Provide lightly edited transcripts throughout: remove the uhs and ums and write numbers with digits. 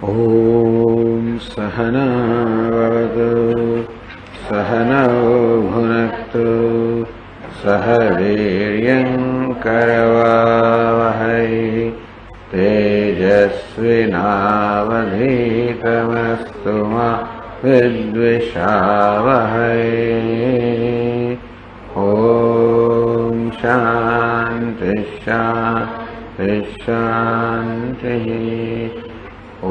ॐ सहनावतु सहनौ भुनक्तु सह वीर्यङ्करवावहै तेजस्विनावधीतमस्तु मा विद्विषावहै। ॐ शान्ति शान्ति शान्तिः। ॐ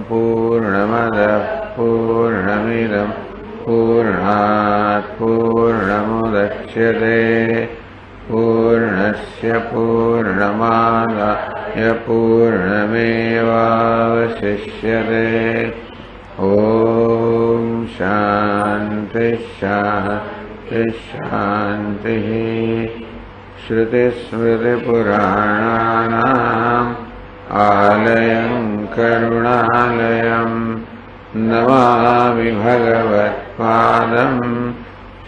पूर्णमदः पूर्णमिदं पूर्णात् पूर्णमुदच्यते पूर्णस्य पूर्णमादाय पूर्णमेवावशिष्यते। ॐ शान्ति शान्ति शान्तिः। श्रुतिस्मृतिपुराणानाम् आलयं करुणालयं नमामि भगवत्पादं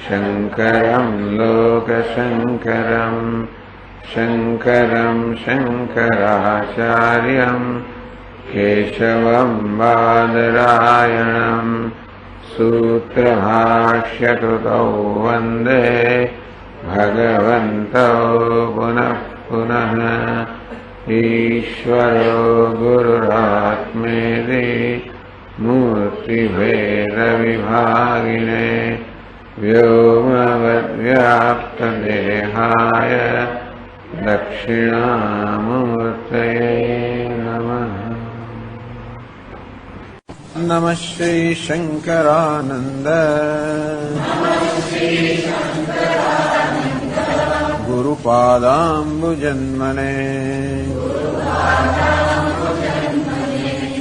शङ्करं लोकशङ्करं शङ्करं शङ्कराचार्यं केशवं बादरायणं सूत्रभाष्यकृतौ वन्दे भगवन्तौ पुनः पुनः। ईश्वरो गुरुरात्मेति मूर्तिभेदविभागिने व्योमवद्व्याप्तदेहाय दक्षिणामूर्तये नमः। नमः श्री शंकरानंद गुरुपादाम्बुजन्मने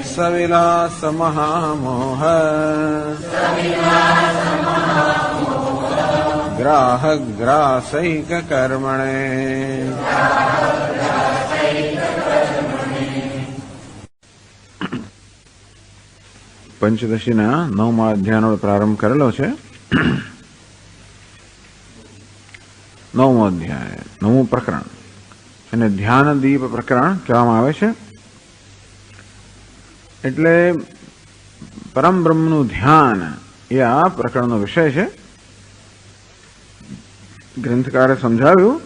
सविलास महामोह ग्राहग्रासैक कर्मणे પંચદશીના 9મા અધ્યાયનો પ્રારંભ કરેલો છે. 9મો અધ્યાય 9મું પ્રકરણ અને ધ્યાનદીપ પ્રકરણ કહેવામાં આવે છે. એટલે પરમ બ્રહ્મનું ધ્યાન એ આ પ્રકરણનો વિષય છે. ગ્રંથકારે સમજાવ્યું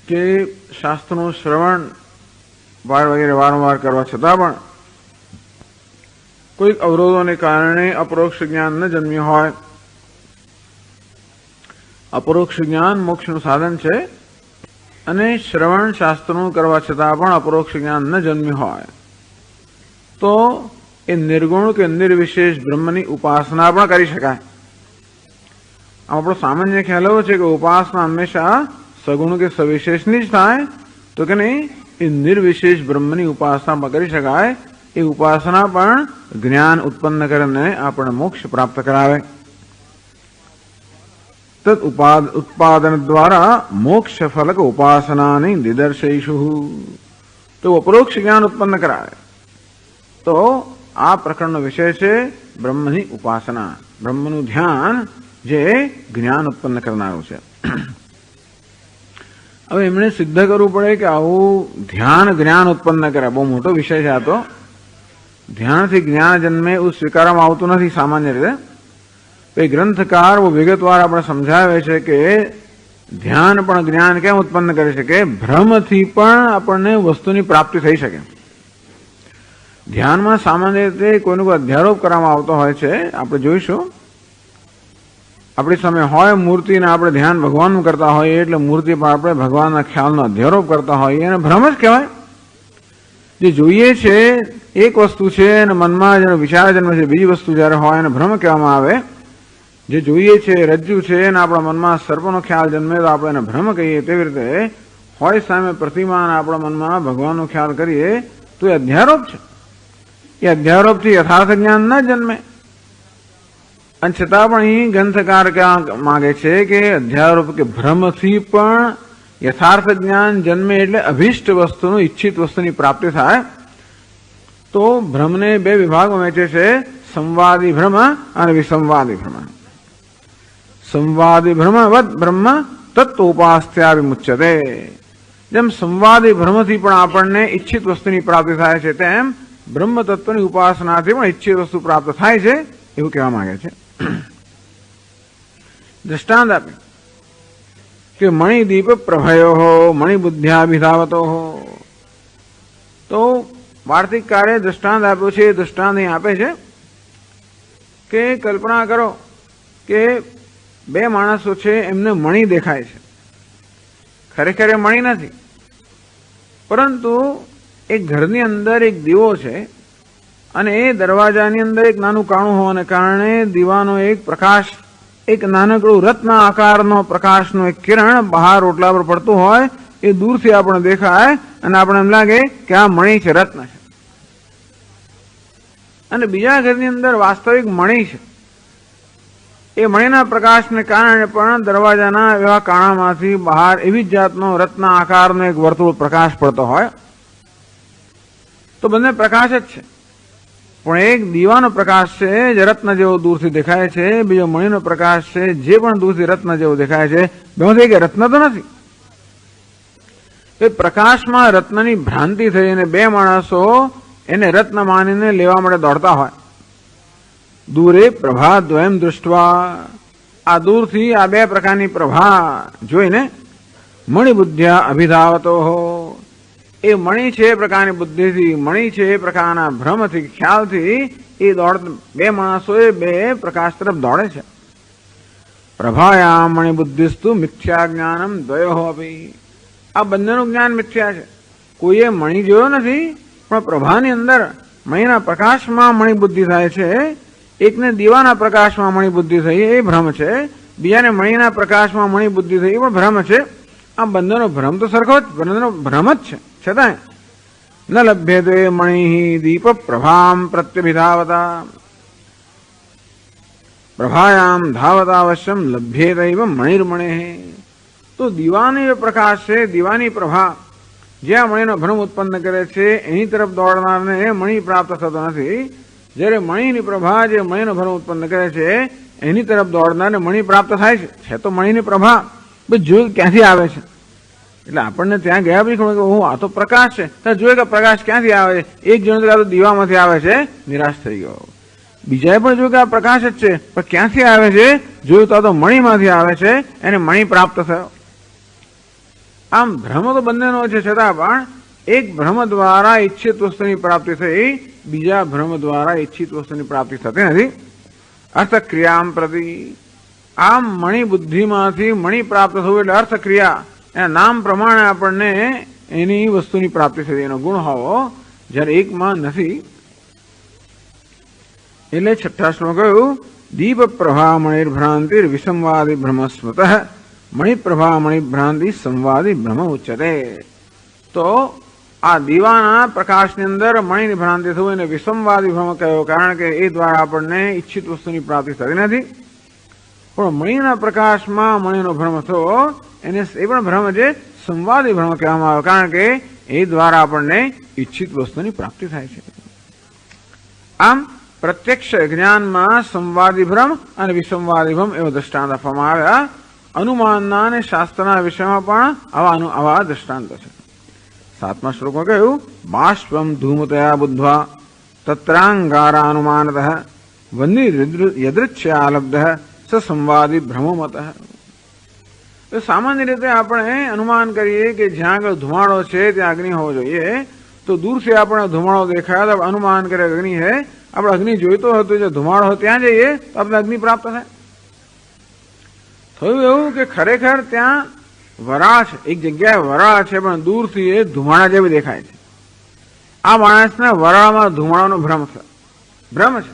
કે શાસ્ત્રનું શ્રવણ વગેરે વારંવાર કરવા છતાં પણ કોઈક અવરોધોને કારણે અપરોક્ષ જ્ઞાન ન જન્મ્યું હોય. અપરોક્ષ જ્ઞાન મોક્ષનું સાધન છે અને શ્રવણ શાસ્ત્રનું કરવા છતાં પણ અપરોક્ષ જ્ઞાન ન જન્મ્યું હોય તો એ નિર્ગુણ કે નિર્વિશેષ બ્રહ્મની ઉપાસના પણ કરી શકાય. આપણો સામાન્ય ખ્યાલ એવો છે કે ઉપાસના હંમેશા સગુણ કે સવિશેષની જ થાય, તો કે નહીં, એ નિર્વિશેષ બ્રહ્મની ઉપાસના પણ કરી શકાય. એ ઉપાસના પણ જ્ઞાન ઉત્પન્ન કરીને આપણને મોક્ષ પ્રાપ્ત કરાવે. તદ ઉત્પાદન દ્વારા મોક્ષ ફલક ઉપાસનાની નિદર્શઈશું, તો અપરોક્ષ જ્ઞાન ઉત્પન્ન કરાવે. તો આ પ્રકરણનો વિષય છે બ્રહ્મની ઉપાસના, બ્રહ્મનું ધ્યાન જે જ્ઞાન ઉત્પન્ન કરનારું છે. હવે એમણે સિદ્ધ કરવું પડે કે આવું ધ્યાન જ્ઞાન ઉત્પન્ન કરે. બહુ મોટો વિષય છે આ તો. ધ્યાનથી જ્ઞાન જન્મે એવું સ્વીકારવામાં આવતું નથી સામાન્ય રીતે. એ ગ્રંથકાર બહુ વિગતવાર આપણે સમજાવે છે કે ધ્યાન પણ જ્ઞાન કેમ ઉત્પન્ન કરી શકે? ભ્રમથી પણ આપણને વસ્તુની પ્રાપ્તિ થઈ શકે. ધ્યાનમાં સામાન્ય રીતે કોઈનો કોઈ અધ્યારોપ કરવામાં આવતો હોય છે. આપણે જોઈશું, આપણી સામે હોય મૂર્તિ ને આપણે ધ્યાન ભગવાનનું કરતા હોઈએ એટલે મૂર્તિ પર આપણે ભગવાનના ખ્યાલનો અધ્યારોપ કરતા હોઈએ અને ભ્રમ જ કહેવાય. જે જોઈએ છે એક વસ્તુ છે અને મનમાં જેનો વિચાર જન્મે છે બીજી વસ્તુ જ્યારે હોય એને ભ્રમ કહેવામાં આવે. જે જોઈએ છે રજ્જુ છે અને આપણા મનમાં સર્પનો ખ્યાલ જન્મે તો આપણે એને ભ્રમ કહીએ. તેવી રીતે હોય સામે પ્રતિમા અને આપણા મનમાં ભગવાનનો ખ્યાલ કરીએ તો એ અધ્યારોપ છે. એ અધ્યારોપથી યથાર્થ જ્ઞાન ન જન્મે. અને છતાં પણ અહીં ગ્રંથકાર કહેવા માંગે છે કે અધ્યારોપ કે ભ્રમથી પણ યથાર્થ જ્ઞાન જન્મે એટલે અભિષ્ટ વસ્તુનું ઈચ્છિત વસ્તુની પ્રાપ્તિ થાય. તો ભ્રમને બે વિભાગમાં વહેંચે છે, સંવાદી ભ્રમ અને વિસંવાદી ભ્રમ. સંવાદી ભ્રમ વદ બ્રહ્મ તત્વોપાસ્યા વિમુચ્યતે. જેમ સંવાદી ભ્રમથી પણ આપણને ઈચ્છિત વસ્તુની પ્રાપ્તિ થાય છે, તેમ બ્રહ્મ તત્વની ઉપાસનાથી પણ ઈચ્છિત વસ્તુ પ્રાપ્ત થાય છે એવું કહેવા માંગે છે. દ્રષ્ટાંત આપે કે મણિદીપ પ્રભયો મણિબુદ્ધ્યાભિધાવતો. તો વાર્તિકકારે દ્રષ્ટાંત આપ્યું છે. દ્રષ્ટાંત અહીં આપે છે કે કલ્પના કરો કે બે માણસો છે, એમને મણિ દેખાય છે. ખરેખર એ મણિ નથી, પરંતુ એક ઘરની અંદર એક દીવો છે અને એ દરવાજાની અંદર એક નાનું કાણું હોવાને કારણે દીવાનો એક પ્રકાશ, એક નાનકડું રત્ન આકારનો પ્રકાશનો એક કિરણ બહાર ઓટલા પર પડતું હોય એ દૂરથી આપણે દેખાય અને આપણે એમ લાગે કે આ મણિ છે, રત્ન છે. અને બીજા ઘરની અંદર વાસ્તવિક મણિ છે. એ મણિના પ્રકાશને કારણે પણ દરવાજાના એવા કાણામાંથી બહાર એવી જ જાતનો રત્ન આકારનો એક વર્તુળ પ્રકાશ પડતો હોય. તો બંને પ્રકાશ જ છે, પણ એક દીવાનો પ્રકાશ છે જે રત્ન જેવો દૂરથી દેખાય છે, બીજો મણિનો પ્રકાશ છે જે પણ દૂરથી રત્ન જેવો દેખાય છે. બેમાંથી કે રત્ન તો નથી. એ પ્રકાશમાં રત્નની ભ્રાંતિ થઈ અને બે માણસો એને રત્ન માનીને લેવા માટે દોડતા હોય. દૂરે પ્રભા દ્વયમ દૃષ્ટવા, આ દૂરથી આ બે પ્રકારની પ્રભા જોઈને મણિબુદ્ધ્યા અભિધાવતો. એ મણિ છે એ પ્રકારની બુદ્ધિથી, મણિ છે એ પ્રકારના ભ્રમથી, ખ્યાલથી એ બે માણસો એ બે પ્રકાશ તરફ દોડે છે. પ્રભાયા મણિબુદ્ધિસ્તુ મિથ્યા જ્ઞાનમ દ્વયો અપી. આ બંનેનું જ્ઞાન મિથ્યા છે. કોઈએ મણિ જોયો નથી, પણ પ્રભાની અંદર મણિના પ્રકાશમાં મણિબુદ્ધિ થાય છે. એકને દીવાના પ્રકાશમાં મણિબુદ્ધિ થઈ એ ભ્રમ છે, બીજાને મણિના પ્રકાશમાં મણિબુદ્ધિ થઈ એ પણ ભ્રમ છે. આ બંનેનો ભ્રમ તો સરખો જ, બંનેનો ભ્રમ જ છે. છતાંય ન લભ્યતે મણિ દીપ પ્રભામ પ્રત્યભિધાવતા. પ્રભાયામ ધાવતા અવશ્યમ લભ્યેતૈવ મણિર્મણે. તો દીવાની પ્રકાશ છે, દીવાની પ્રભા જે આ મણિનો ભ્રમ ઉત્પન્ન કરે છે એની તરફ દોડનારને મણિ પ્રાપ્ત થતો નથી. જ્યારે મણિની પ્રભા જે મણિનો ભ્રમ ઉત્પન્ન કરે છે એની તરફ દોડનારને મણિ પ્રાપ્ત થાય છે. છે તો મણિની પ્રભા, જોયું ક્યાંથી આવે છે. એટલે આપણને ત્યાં ગયા પછી ખબર કે આ તો પ્રકાશ છે. જોયું કે પ્રકાશ ક્યાંથી આવે છે. એક જણ તો દીવામાંથી આવે છે, નિરાશ થઈ ગયો. બીજાએ પણ જોયું કે આ પ્રકાશ જ છે, પણ ક્યાંથી આવે છે, જોયું તો મણિમાંથી આવે છે, એને મણિ પ્રાપ્ત થયો. આમ ભ્રમ તો બંનેનો છે, છતાં પણ એક ભ્રમ દ્વારા ઈચ્છિત વસ્તુની પ્રાપ્તિ થઈ, બીજા ભ્રમ દ્વારા ઈચ્છિત વસ્તુની પ્રાપ્તિ થતી નથી. અર્થક્રિયામ પ્રતિ. આમ મણિ બુદ્ધિમાંથી મણિ પ્રાપ્ત થવું એટલે અર્થક્રિયા, એના નામ પ્રમાણે આપણને એની વસ્તુની પ્રાપ્તિ થતી, એનો ગુણ હોવો, જ્યારે એકમાં નથી. એટલે છઠ્ઠા શ્લોક કહ્યું દીપ પ્રભા મણિર્ભ્રાંતિર વિસંવાદી ભ્રમસ્મૃત. મણિપ્રભા મણિભ્રાંતિ સંવાદી ભ્રમ ઉચ્ચતે. તો આ દીવાના પ્રકાશની અંદર મણિની ભ્રાંતિ થવું એને વિસંવાદી ભ્રમ કહ્યો, કારણ કે એ દ્વારા આપણને ઈચ્છિત વસ્તુની પ્રાપ્તિ થતી નથી. પણ મણિના પ્રકાશમાં મણિનો ભ્રમ થયો એને એ પણ ભ્રમ છે, સંવાદી ભ્રમ કહેવામાં આવ્યો, કારણ કે એ દ્વારા આપણને ઈચ્છિત વસ્તુની પ્રાપ્તિ થાય છે. આમ પ્રત્યક્ષ જ્ઞાનમાં સંવાદી ભ્રમ અને વિસંવાદી ભ્રમ એવો દ્રષ્ટાંત આપવામાં આવ્યા. અનુમાનના અને શાસ્ત્રના વિષયમાં પણ આવા દ્રષ્ટાંતો છે. 7મા શ્લોકમાં કહ્યું બાષ્પમ ધૂમતયા બુદ્ધ્વા તત્રાંગારાનુમાનતઃ વન્નિ યદૃચ્છ્યાલબ્ધ સ સંવાદી ભ્રમમતઃ. સામાન્ય રીતે આપણે અનુમાન કરીએ કે જ્યાં આગળ ધુમાડો છે ત્યાં અગ્નિ હોવો જોઈએ. તો દૂરથી આપણે ધુમાડો દેખાય તો અનુમાન કરે અગ્નિ હે. આપણે અગ્નિ જોઈતો હતો, જો ધુમાડો હોય ત્યાં જઈએ તો આપણે અગ્નિ પ્રાપ્ત થાય. થયું એવું કે ખરેખર ત્યાં વરાળ છે, એક જગ્યાએ વરાળ છે, પણ દૂરથી એ ધુમાડા જેવી દેખાય છે. આ માણસને વરાળમાં ધુમાડાનો ભ્રમ છે.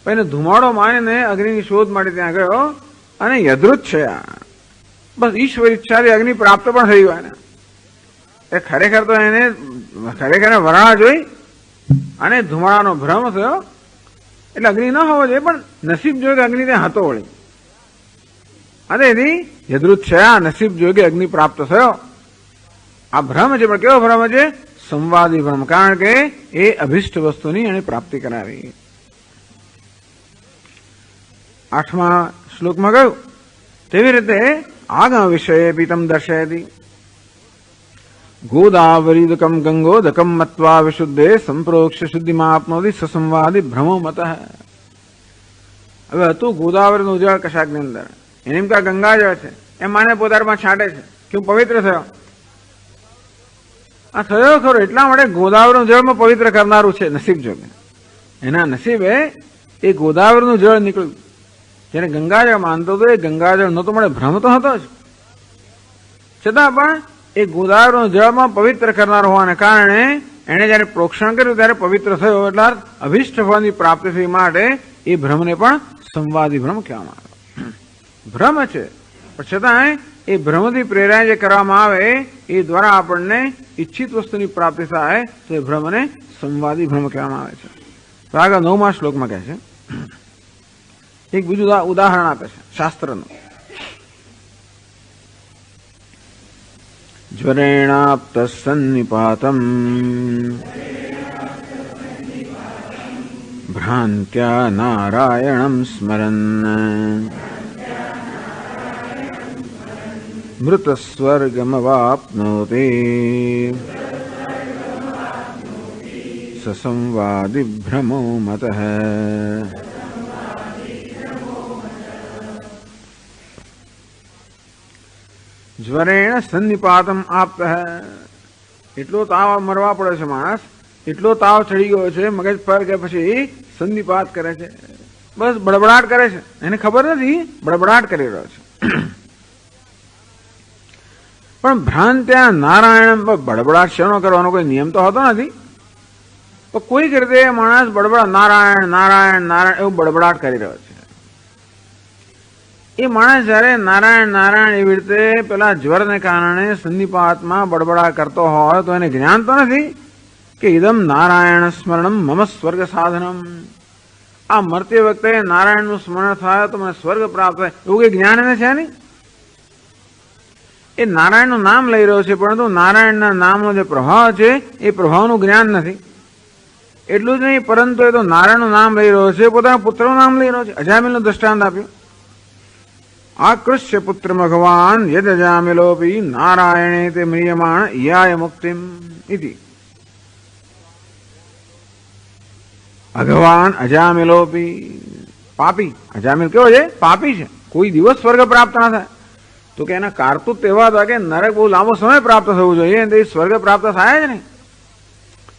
એને ધુમાડો માનીને અગ્નિની શોધ માટે ત્યાં ગયો અને યદૃત છે, બસ ઈશ્વર ઈચ્છાથી અગ્નિ પ્રાપ્ત પણ થઈ ગયો એને. એ ખરેખર તો એને ખરેખર વરાળ જોઈ અને ધુમાડાનો ભ્રમ થયો, એટલે અગ્નિ ન હોવો જોઈએ, પણ નસીબ જોયું કે અગ્નિ ત્યાં હતો વળી. અને એની યદૃત છે, આ નસીબ જોયું કે અગ્નિ પ્રાપ્ત થયો. આ ભ્રમ છે, પણ કેવો ભ્રમ છે? સંવાદી ભ્રમ, કારણ કે એ અભિષ્ટ વસ્તુની એને પ્રાપ્તિ કરાવી. 8મા શ્લોકમાં કહ્યું તેવી રીતે આગમ વિષય પીતમ દર્શયતી. ગોદાવરીદકમ ગંગોદકમ મત્વા વિશુદ્ધે સંપ્રોક્ષ શુદ્ધિમાપનોતિ સસંવાદી ભ્રમો મત. હવે હતું ગોદાવરીનું જળ કશાકની અંદર, એની એમ કે ગંગાજળ છે, એમ માને પોતામાં છાંટે છે કે હું પવિત્ર થયો. આ થયો ખરો એટલા માટે ગોદાવરીનું જળમાં પવિત્ર કરનારું છે નસીબ જોગે. એના નસીબે એ ગોદાવરીનું જળ નીકળ્યું. જેને ગંગાજળ માનતો હતો એ ગંગાજળ નહોતો મળે, ભ્રમ તો હતો જ, છતાં પણ એ ગોદાવરીનું જળમાં પવિત્ર કરનાર હોવાને કારણે એણે જયારે પ્રોક્ષણ કર્યું ત્યારે પવિત્ર થયો. એટલે અભિષ્ટ ફળની પ્રાપ્તિ થઈ માટે એ ભ્રમને પણ સંવાદી ભ્રમ કહેવામાં આવે. ભ્રમ છે પણ છતાંય એ ભ્રમથી પ્રેરાય જે કરવામાં આવે એ દ્વારા આપણને ઈચ્છિત વસ્તુની પ્રાપ્તિ થાય તો એ ભ્રમને સંવાદી ભ્રમ કહેવામાં આવે છે. તો આગળ 9મા શ્લોકમાં કહે છે, એક બીજું ઉદાહરણ આપે છે શાસ્ત્રનું. જ્વરેણાપ્ત સન્નિપાતમ ભ્રાંત્યા નારાયણમ સ્મરન મૃત સ્વર્ગમવાપ્નોતિ સસંવાદિ ભ્રમો મતઃ. જ્વરેણ સન્નિપાતમ આપ્ત. એટલો તાવ મરવા પડે છે માણસ, એટલો તાવ ચડી ગયો છે મગજ પર કે પછી સન્નિપાત કરે છે, બસ બડબડાટ કરે છે, એને ખબર નથી બડબડાટ કરી રહ્યો છે. પણ ભ્રાંત્યા નારાયણ, બડબડાટ શેનો કરવાનો કોઈ નિયમ તો હોતો નથી, તો કોઈક રીતે માણસ બડબડ નારાયણ નારાયણ નારાયણ એવું બડબડાટ કરી રહ્યો છે. એ માણસ જયારે નારાયણ નારાયણ એવી રીતે પેલા જ્વરને કારણે સન્નિપાતમાં બડબડા કરતો હોય તો એને જ્ઞાન તો નથી કે ઇદમ નારાયણ સ્મરણમ મમ સ્વર્ગ સાધનમ. આ મરતી વખતે નારાયણનું સ્મરણ થાય તો મને સ્વર્ગ પ્રાપ્ત થાય એવું કઈ જ્ઞાન એને છે નહીં. એ નારાયણનું નામ લઈ રહ્યો છે પરંતુ નારાયણના નામનો જે પ્રભાવ છે એ પ્રભાવનું જ્ઞાન નથી. એટલું જ નહીં પરંતુ એ તો નારાયણનું નામ લઈ રહ્યો છે, પોતાના પુત્રનું નામ લઈ રહ્યો છે. અજામિલનું દ્રષ્ટાંત આપ્યું. આકૃષ્ય પુત્ર ભગવાન યદ અજામિલોપી નારાયણે તે મ્રિયમાણ યાય મુક્તિમ ઇતિ. ભગવાન અજામિલોપી પાપી, અજામિલ કેવો છે? પાપી છે, કોઈ દિવસ સ્વર્ગ પ્રાપ્ત ના થાય. તો કે એના કારતૂત એવા હતા કે નરક બહુ લાંબો સમય પ્રાપ્ત થવું જોઈએ, એ સ્વર્ગ પ્રાપ્ત થાય જ નહીં.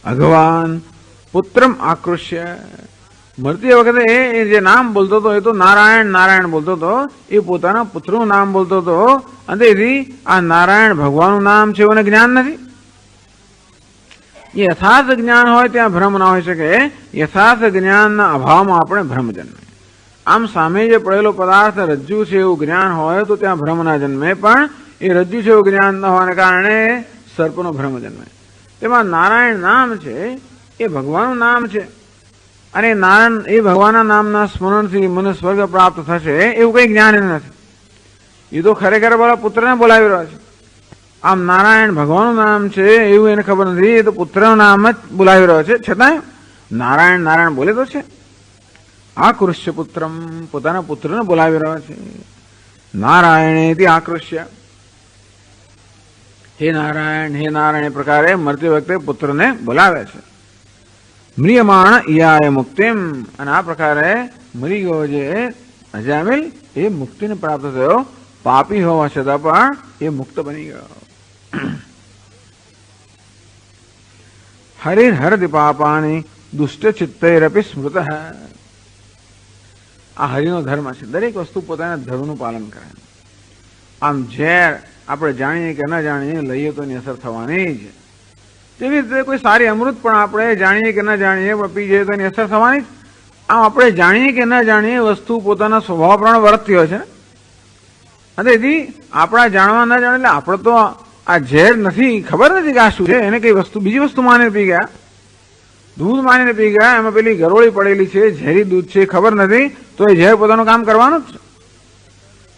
ભગવાન પુત્રમ આકૃષ્ય, મરતી વખતે એ જે નામ બોલતો હતો એ તો નારાયણ નારાયણ બોલતો હતો, એ પોતાના પુત્રનું નામ બોલતો હતો. અને તેથી આ નારાયણ ભગવાનનું નામ છે એવું જ્ઞાન નથી. યથાર્થ જ્ઞાન હોય ત્યાં ભ્રમ ના હોઈ શકે. યથાર્થ જ્ઞાનના અભાવમાં આપણે ભ્રમ જન્મે. આમ સામે જે પડેલો પદાર્થ રજ્જુ છે એવું જ્ઞાન હોય તો ત્યાં ભ્રમ ના જન્મે, પણ એ રજ્જુ છે એવું જ્ઞાન ન હોવાને કારણે સર્પનો ભ્રમ જન્મે. તેમાં નારાયણ નામ છે એ ભગવાનનું નામ છે, અને નારાયણ એ ભગવાનના નામના સ્મરણથી મને સ્વર્ગ પ્રાપ્ત થશે એવું કઈ જ્ઞાન એને નથી. એ તો ખરેખર બોલા પુત્રને બોલાવી રહ્યો છે. આમ નારાયણ ભગવાનનું નામ છે એવું એને ખબર નથી, એ તો પુત્રનું નામ જ બોલાવી રહ્યો છે. છતાં નારાયણ નારાયણ બોલે તો છે. આકૃષ્ય પુત્રમ, પોતાના પુત્રને બોલાવી રહ્યો છે. નારાયણેથી આકૃષ્ય, હે નારાયણ હે નારાયણ એ પ્રકારે મરતી વખતે પુત્રને બોલાવે છે. મ્રિયમાણ ઈયાય મુક્તિમ, અને આ પ્રકારે મરી ગયો જે અજામિલ એ મુક્તિને પ્રાપ્ત થયો. પાપી હોવા છતાં પણ એ મુક્ત બની ગયો. હરિર હરદિ પાપાની દુષ્ટ ચિત્તૈરપી સ્મૃત. આ હરિનો ધર્મ છે, દરેક વસ્તુ પોતાના ધર્મનું પાલન કરે. આમ ઝેર આપણે જાણીએ કે ન જાણીએ લઈએ તો એની અસર થવાની જ. તેવી રીતે કોઈ સારી અમૃત પણ આપણે જાણીએ કે ન જાણીએ પી જઈએ તો એની અસર થવાની જ. આમ આપણે જાણીએ કે ન જાણીએ વસ્તુ પોતાના સ્વભાવ પ્રમાણે વર્તતી હોય છે. અને તેથી આપણા જાણવા ન જાણે એટલે આપણે તો આ ઝેર નથી, ખબર નથી કે આ શું છે, એને કઈ વસ્તુ બીજી વસ્તુ માનીને પી ગયા, દૂધ માનીને પી ગયા, એમાં પેલી ગરોળી પડેલી છે, ઝેરી દૂધ છે, ખબર નથી, તો એ ઝેર પોતાનું કામ કરવાનું જ છે.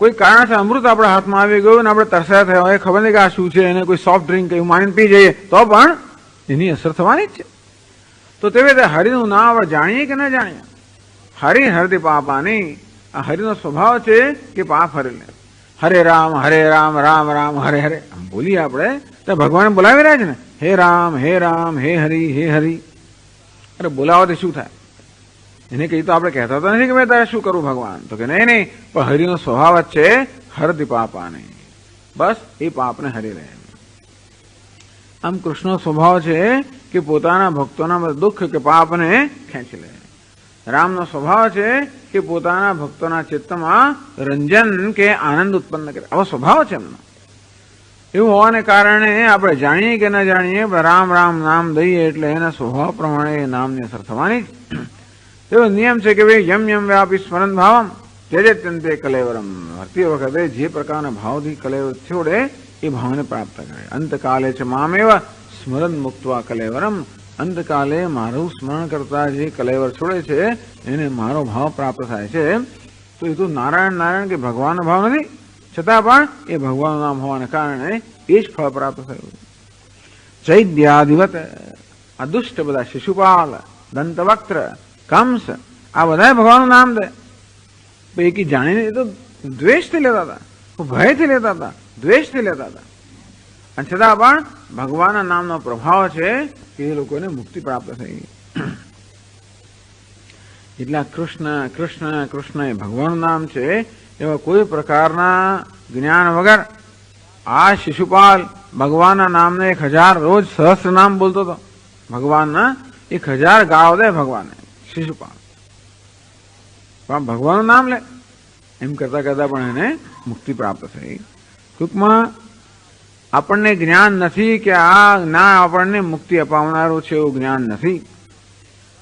કોઈ કારણસર અમૃત આપણા હાથમાં આવી ગયું ને આપણે તરસ્યા થયા હોય, ખબર નહીં કે આ શું છે, એને કોઈ સોફ્ટ ડ્રિંક એવું માનીને પી જઈએ તો પણ એની અસર થવાની જ છે. તો તેવી રીતે હરિનું નામ આપણે જાણીએ કે ન જાણીએ, હરિ હરદિ પાપાની, આ હરિનો સ્વભાવ છે કે પાપ હરી લે. હરે રામ રામ રામ હરે હરે આમ બોલીએ આપણે તો તો ભગવાન બોલાવી રહ્યા છે ને, હે રામ હે રામ, હે હરિ હે હરિ. અરે બોલાવવાથી શું થાય? એને કહી તો આપણે કહેતા તો નથી કે ભાઈ તારે શું કરવું ભગવાન, તો કે નહીં નહીં, પણ હરિનો સ્વભાવ જ છે હરતિ પાપાને, બસ એ પાપને હરી રહે. આમ કૃષ્ણનો સ્વભાવ છે કે પોતાના ભક્તોના દુઃખ કે પાપને ખેંચી લે. રામનો સ્વભાવ છે કે પોતાના ભક્તોના ચિત્તમાં રંજન કે આનંદ ઉત્પન્ન કરે, આવો સ્વભાવ છે એમનો. એવું હોવાને કારણે આપણે જાણીએ કે ન જાણીએ, રામ રામ નામ દઈએ એટલે એના સ્વભાવ પ્રમાણે એ નામની અસર થવાની જ. એવો નિયમ છે કે ભાઈ યમ યમ વ્યાપી સ્મરણ ભાવમ તેજત્યંતે કલેવરમ. ભરતી વખતે જે પ્રકારના ભાવથી કલેવર છોડે એ ભાવને પ્રાપ્ત કરે. અંતકાલે છે મામેવ સ્મરણ મુક્તવા કલેવરમ. અંતકાલે મારું સ્મરણ કરતા જે કલેવર છોડે છે એને મારો ભાવ પ્રાપ્ત થાય છે. તો એ તો નારાયણ નારાયણ કે ભગવાનનો ભાવ નથી, છતાં પણ એ ભગવાનનું નામ હોવાને કારણે એ જ ફળ પ્રાપ્ત થયું. ચૈદ્યાદિવત આ દુષ્ટ બધા શિશુપાલ, દંતવક્ત્ર, કંસ આ બધા ભગવાનનું નામ દે. એકી જાણીને એ તો દ્વેષથી લેતા હતા, ભયથી લેતા હતા, દ્વેષથી લેતા હતા, અને છતાં પણ ભગવાનના નામનો પ્રભાવ છે કે એ લોકોને મુક્તિ પ્રાપ્ત થઈ. એટલા કૃષ્ણ કૃષ્ણ કૃષ્ણ એ ભગવાનનું નામ છે. એવા કોઈ પ્રકારના જ્ઞાન વગર આ શિશુપાલ ભગવાનના નામને 1000 રોજ સહસ્ત્ર નામ બોલતો હતો. ભગવાનના 1000 ગાળો દે ભગવાનને શિશુપાલ, પણ ભગવાનનું નામ લે. એમ કરતા કરતા પણ એને મુક્તિ પ્રાપ્ત થઈ. ટૂંકમાં આપણને જ્ઞાન નથી કે આ ના આપણને મુક્તિ અપાવનારું છે એવું જ્ઞાન નથી,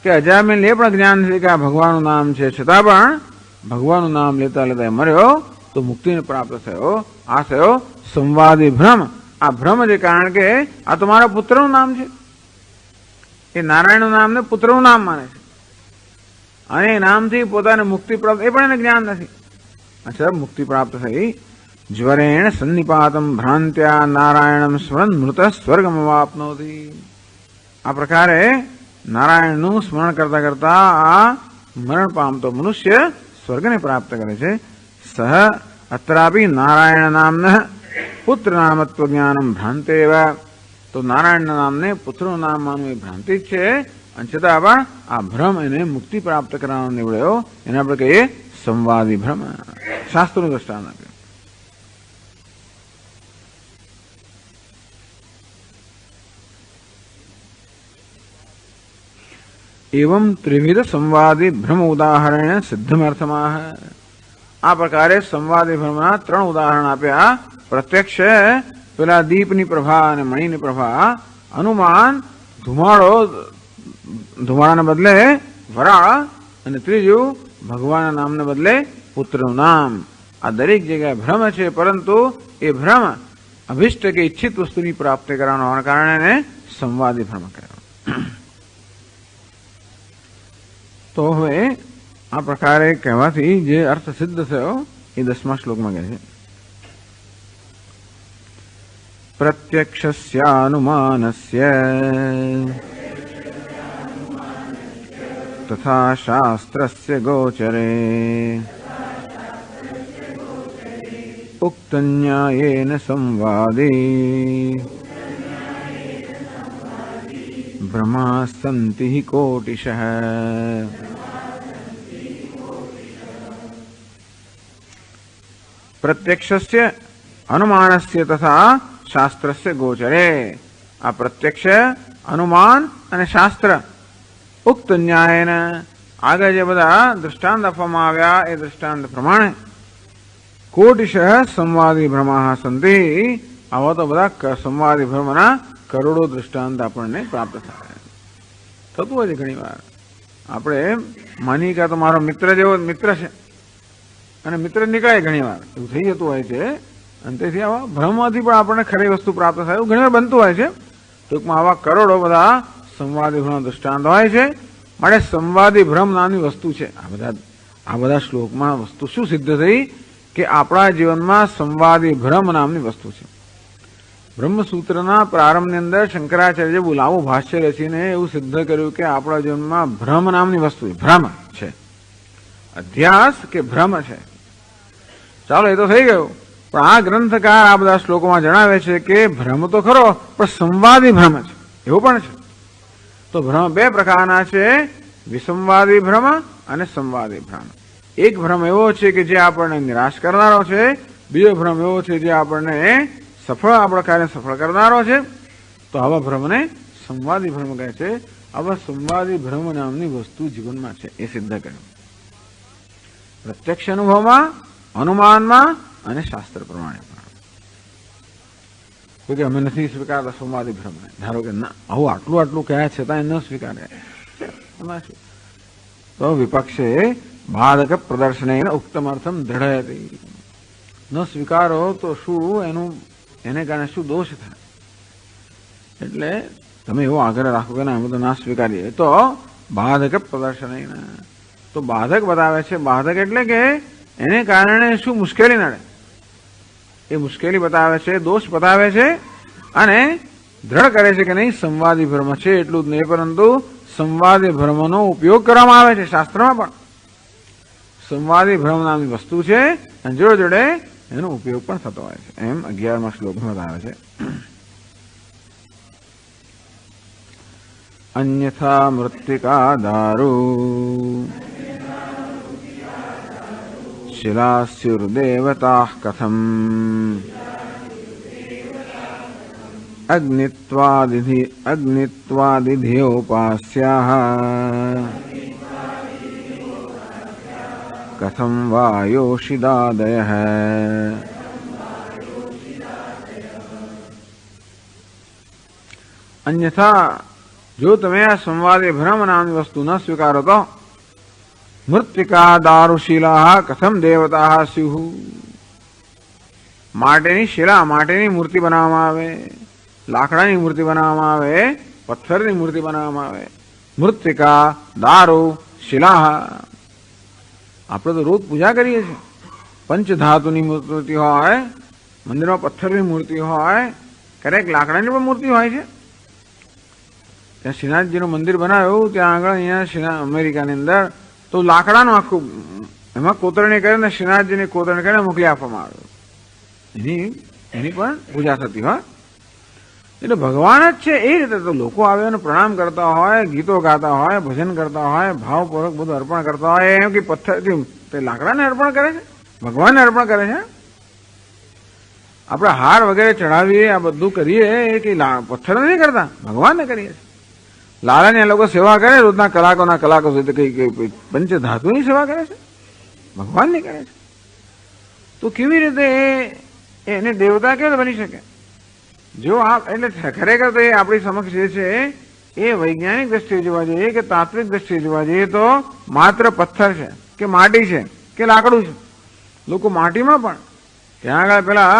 કે અજામેલ એ પણ જ્ઞાન નથી કે આ ભગવાનનું નામ છે, છતાં પણ ભગવાનનું નામ લેતા લેતા મર્યો તો મુક્તિને પ્રાપ્ત થયો. આ થયો સંવાદી ભ્રમ. આ ભ્રમ છે કારણ કે આ તો મારા પુત્રનું નામ છે. એ નારાયણનું નામને પુત્રનું નામ માને છે, અને એ નામથી પોતાને મુક્તિ પ્રાપ્ત, એ પણ એને જ્ઞાન નથી. અચ્છા, મુક્તિ પ્રાપ્ત થઈ. જ્વરેણ સન્નિપાતમ ભ્રાંત્યા નારાયણમ સ્મરણ મૃત સ્વર્ગમ વાપનોતી. આ પ્રકારે નારાયણનું સ્મરણ કરતા કરતા આ મરણ પામતો મનુષ્ય સ્વર્ગને પ્રાપ્ત કરે છે. સહ અત્રાપી નારાયણ નામન પુત્ર નામત્વ જ્ઞાનમ ભ્રાંતેવ. તો નારાયણ નામને પુત્રનું નામ માનવું એ ભ્રાંતિ જ છે, અને છતાં પણ આ ભ્રમ એને મુક્તિ પ્રાપ્ત કરવાનો નીવડ્યો. એને આપણે કહીએ સંવાદી ભ્રમ. શાસ્ત્રનું દ્રષ્ટાંત આપ્યું. એવમ ત્રિવિધ સંવાદી ભ્રમ ઉદાહરણ સિદ્ધમર્થમાં. આ પ્રકારે સંવાદી ભ્રમના 3 ઉદાહરણ આપ્યા. પ્રત્યક્ષ પેલા દીપની પ્રભા અને મણીની પ્રભા, અનુમાન ધુમાડાને બદલે વરાળ, અને ત્રીજું ભગવાનના નામને બદલે પુત્રનું નામ. આ દરેક જગ્યાએ ભ્રમ છે, પરંતુ એ ભ્રમ અભિષ્ટ કે ઈચ્છિત વસ્તુની પ્રાપ્તિ કરવાનો હોવાના કારણે એને સંવાદી ભ્રમ કહેવાય. તો હવે આ પ્રકારે કહેવાથી જે અર્થ સિદ્ધ થયો એ 10મા શ્લોકમાં કહે છે. પ્રત્યક્ષસ્યાનુમાનસ્ય તથા શાસ્ત્રસ્ય ગોચરે ઉક્તન્યાયેન સંવાદે ભ્રમા સંતિ કોટિશઃ. પ્રત્યક્ષસ્ય અનુમાનસ્ય તથા શાસ્ત્રસ્ય ગોચરે. આ પ્રત્યક્ષ, અનુમાન અને શાસ્ત્ર ઉક્ત ન્યાયને આગળ જે બધા દૃષ્ટાંત આપવામાં આવ્યા એ દૃષ્ટાંત પ્રમાણે કોટિશઃ સંવાદી ભ્રમા સંતિ. આવા તો બધા સંવાદી ભ્રમના કરોડો દૃષ્ટાંત આપણને પ્રાપ્ત થાય. થતું હોય છે ઘણી વાર. આપણે માની કે તો મારો મિત્ર જેવો મિત્ર છે, અને મિત્ર નીકળે ઘણી વાર, એવું થઈ જતું હોય છે. અને તેથી આવા ભ્રમમાંથી પણ આપણને ખરી વસ્તુ પ્રાપ્ત થાય એવું ઘણી વાર બનતું હોય છે. ટૂંકમાં આવા કરોડો બધા સંવાદી ભ્રમ દૃષ્ટાંત હોય છે. માટે સંવાદી ભ્રમ નામની વસ્તુ છે. આ બધા શ્લોકમાં વસ્તુ શું સિદ્ધ થઈ કે આપણા જીવનમાં સંવાદી ભ્રમ નામની વસ્તુ છે. બ્રહ્મસૂત્રના પ્રારંભની અંદર શંકરાચાર્ય બોલાવું ભાષ્ય રચીને એવું સિદ્ધ કર્યું કે આપણા જીવનમાં ભ્રમ નામની વસ્તુ ભ્રમ છે. અધ્યાસ કે ભ્રમ છે. ચાલો, એ તો થઈ ગયું. પણ આ ગ્રંથકાર આ બધા શ્લોકોમાં જણાવે છે કે ભ્રમ તો ખરો પણ સંવાદી ભ્રમ છે, એવું પણ છે. તો ભ્રમ બે પ્રકારના છે, વિસંવાદી ભ્રમ અને સંવાદી ભ્રમ. એક ભ્રમ એવો છે કે જે આપણને નિરાશ કરનારો છે, બીજો ભ્રમ એવો છે જે આપણને આપણા કાર્ય સફળ કરનારો છે. તો આવા ભ્રમને સંવાદી ભ્રમ કહે છે. આવા સંવાદી ભ્રમ નામની વસ્તુ જીવનમાં છે એ સિદ્ધ કર્યું પ્રત્યક્ષ અનુભવમાં, અનુમાનમાં અને શાસ્ત્ર પ્રમાણે પણ. કે અમે નથી સ્વીકારતા સંવાદી ભ્રમને. ધારો કે ના આવું આટલું કહ્યા છતાં ન સ્વીકારે તો વિપક્ષે બાધક પ્રદર્શન ઉક્તમર્થમ દ્રઢયતિ. ન સ્વીકારો તો શું એને કારણે શું દોષ થાય? એટલે તમે એવો આગ્રહ રાખો કે ના અમે તો ના સ્વીકારીએ તો બાધક પ્રદર્શન. તો બાધક બતાવે છે. બાધક એટલે કે એને કારણે શું મુશ્કેલી નડે એ મુશ્કેલી બતાવે છે, દોષ બતાવે છે અને દ્રઢ કરે છે કે નહીં સંવાદી ભ્રમ છે. એટલું જ નહીં પરંતુ સંવાદી ભ્રમનો ઉપયોગ કરવામાં આવે છે શાસ્ત્રમાં પણ. સંવાદી ભ્રમ નામની વસ્તુ છે અને જોડે જોડે એનો ઉપયોગ પણ થતો હોય છે. એમ 11મા શ્લોકમાં બતાવે છે. અન્યથા મૃત્તિકા દારૂ શિલાસ્યુર્દેવતા કથમ અગ્નિત્વાદિધ્યોપાસ્યાઃ કથમ વાયોષિદાદયઃ. અન્યથા જો તમે આ સંવાદી ભ્રમ નામની વસ્તુ ન સ્વીકારો તો મૃત્તિકા દારુશીલા કથમ દેવતા સ્યુઃ. માટેની શિલા, માટેની મૂર્તિ બનાવવામાં આવે, લાકડાની મૂર્તિ બનાવવામાં આવે, પથ્થરની મૂર્તિ બનાવવામાં આવે. મૃત્તિકા, દારૂ, શિલા. આપણે તો રોજ પૂજા કરીએ છીએ. પંચધાતુની મૂર્તિ હોય, મંદિરમાં પથ્થરની મૂર્તિ હોય, ક્યારેક લાકડાની પણ મૂર્તિ હોય છે. ત્યાં શ્રીનાથજીનું મંદિર બનાવ્યું ત્યાં આગળ અહીંયા અમેરિકાની અંદર તો લાકડાનું આખું એમાં કોતરણી કરીને શ્રીનાથજીની કોતરણી કરીને મોકલી આપવામાં આવ્યું. એની પણ પૂજા થતી હોય. એટલે ભગવાન જ છે એ રીતે તો લોકો આવે અને પ્રણામ કરતા હોય, ગીતો ગાતા હોય, ભજન કરતા હોય, ભાવપૂર્વક બધું અર્પણ કરતા હોય. એમ કે પથ્થરથી તે લાકડાને અર્પણ કરે છે, ભગવાનને અર્પણ કરે છે. આપણે હાર વગેરે ચડાવીએ, આ બધું કરીએ એ કે પથ્થર નથી કરતા, ભગવાનને કરીએ છીએ. લાલાની લોકો સેવા કરે રોજના કલાકો સુધી કઈ પંચધાતુની સેવા કરે છે, ભગવાનની કરે છે. તો કેવી રીતે એને દેવતા કેવી બની શકે? જો એટલે ખરેખર તો એ આપણી સમક્ષ જે છે એ વૈજ્ઞાનિક દ્રષ્ટિએ જોવા જઈએ કે તાત્વિક દ્રષ્ટિએ જોવા જઈએ તો માત્ર પથ્થર છે કે માટી છે કે લાકડું છે. લોકો માટીમાં પણ ત્યાં આગળ પેલા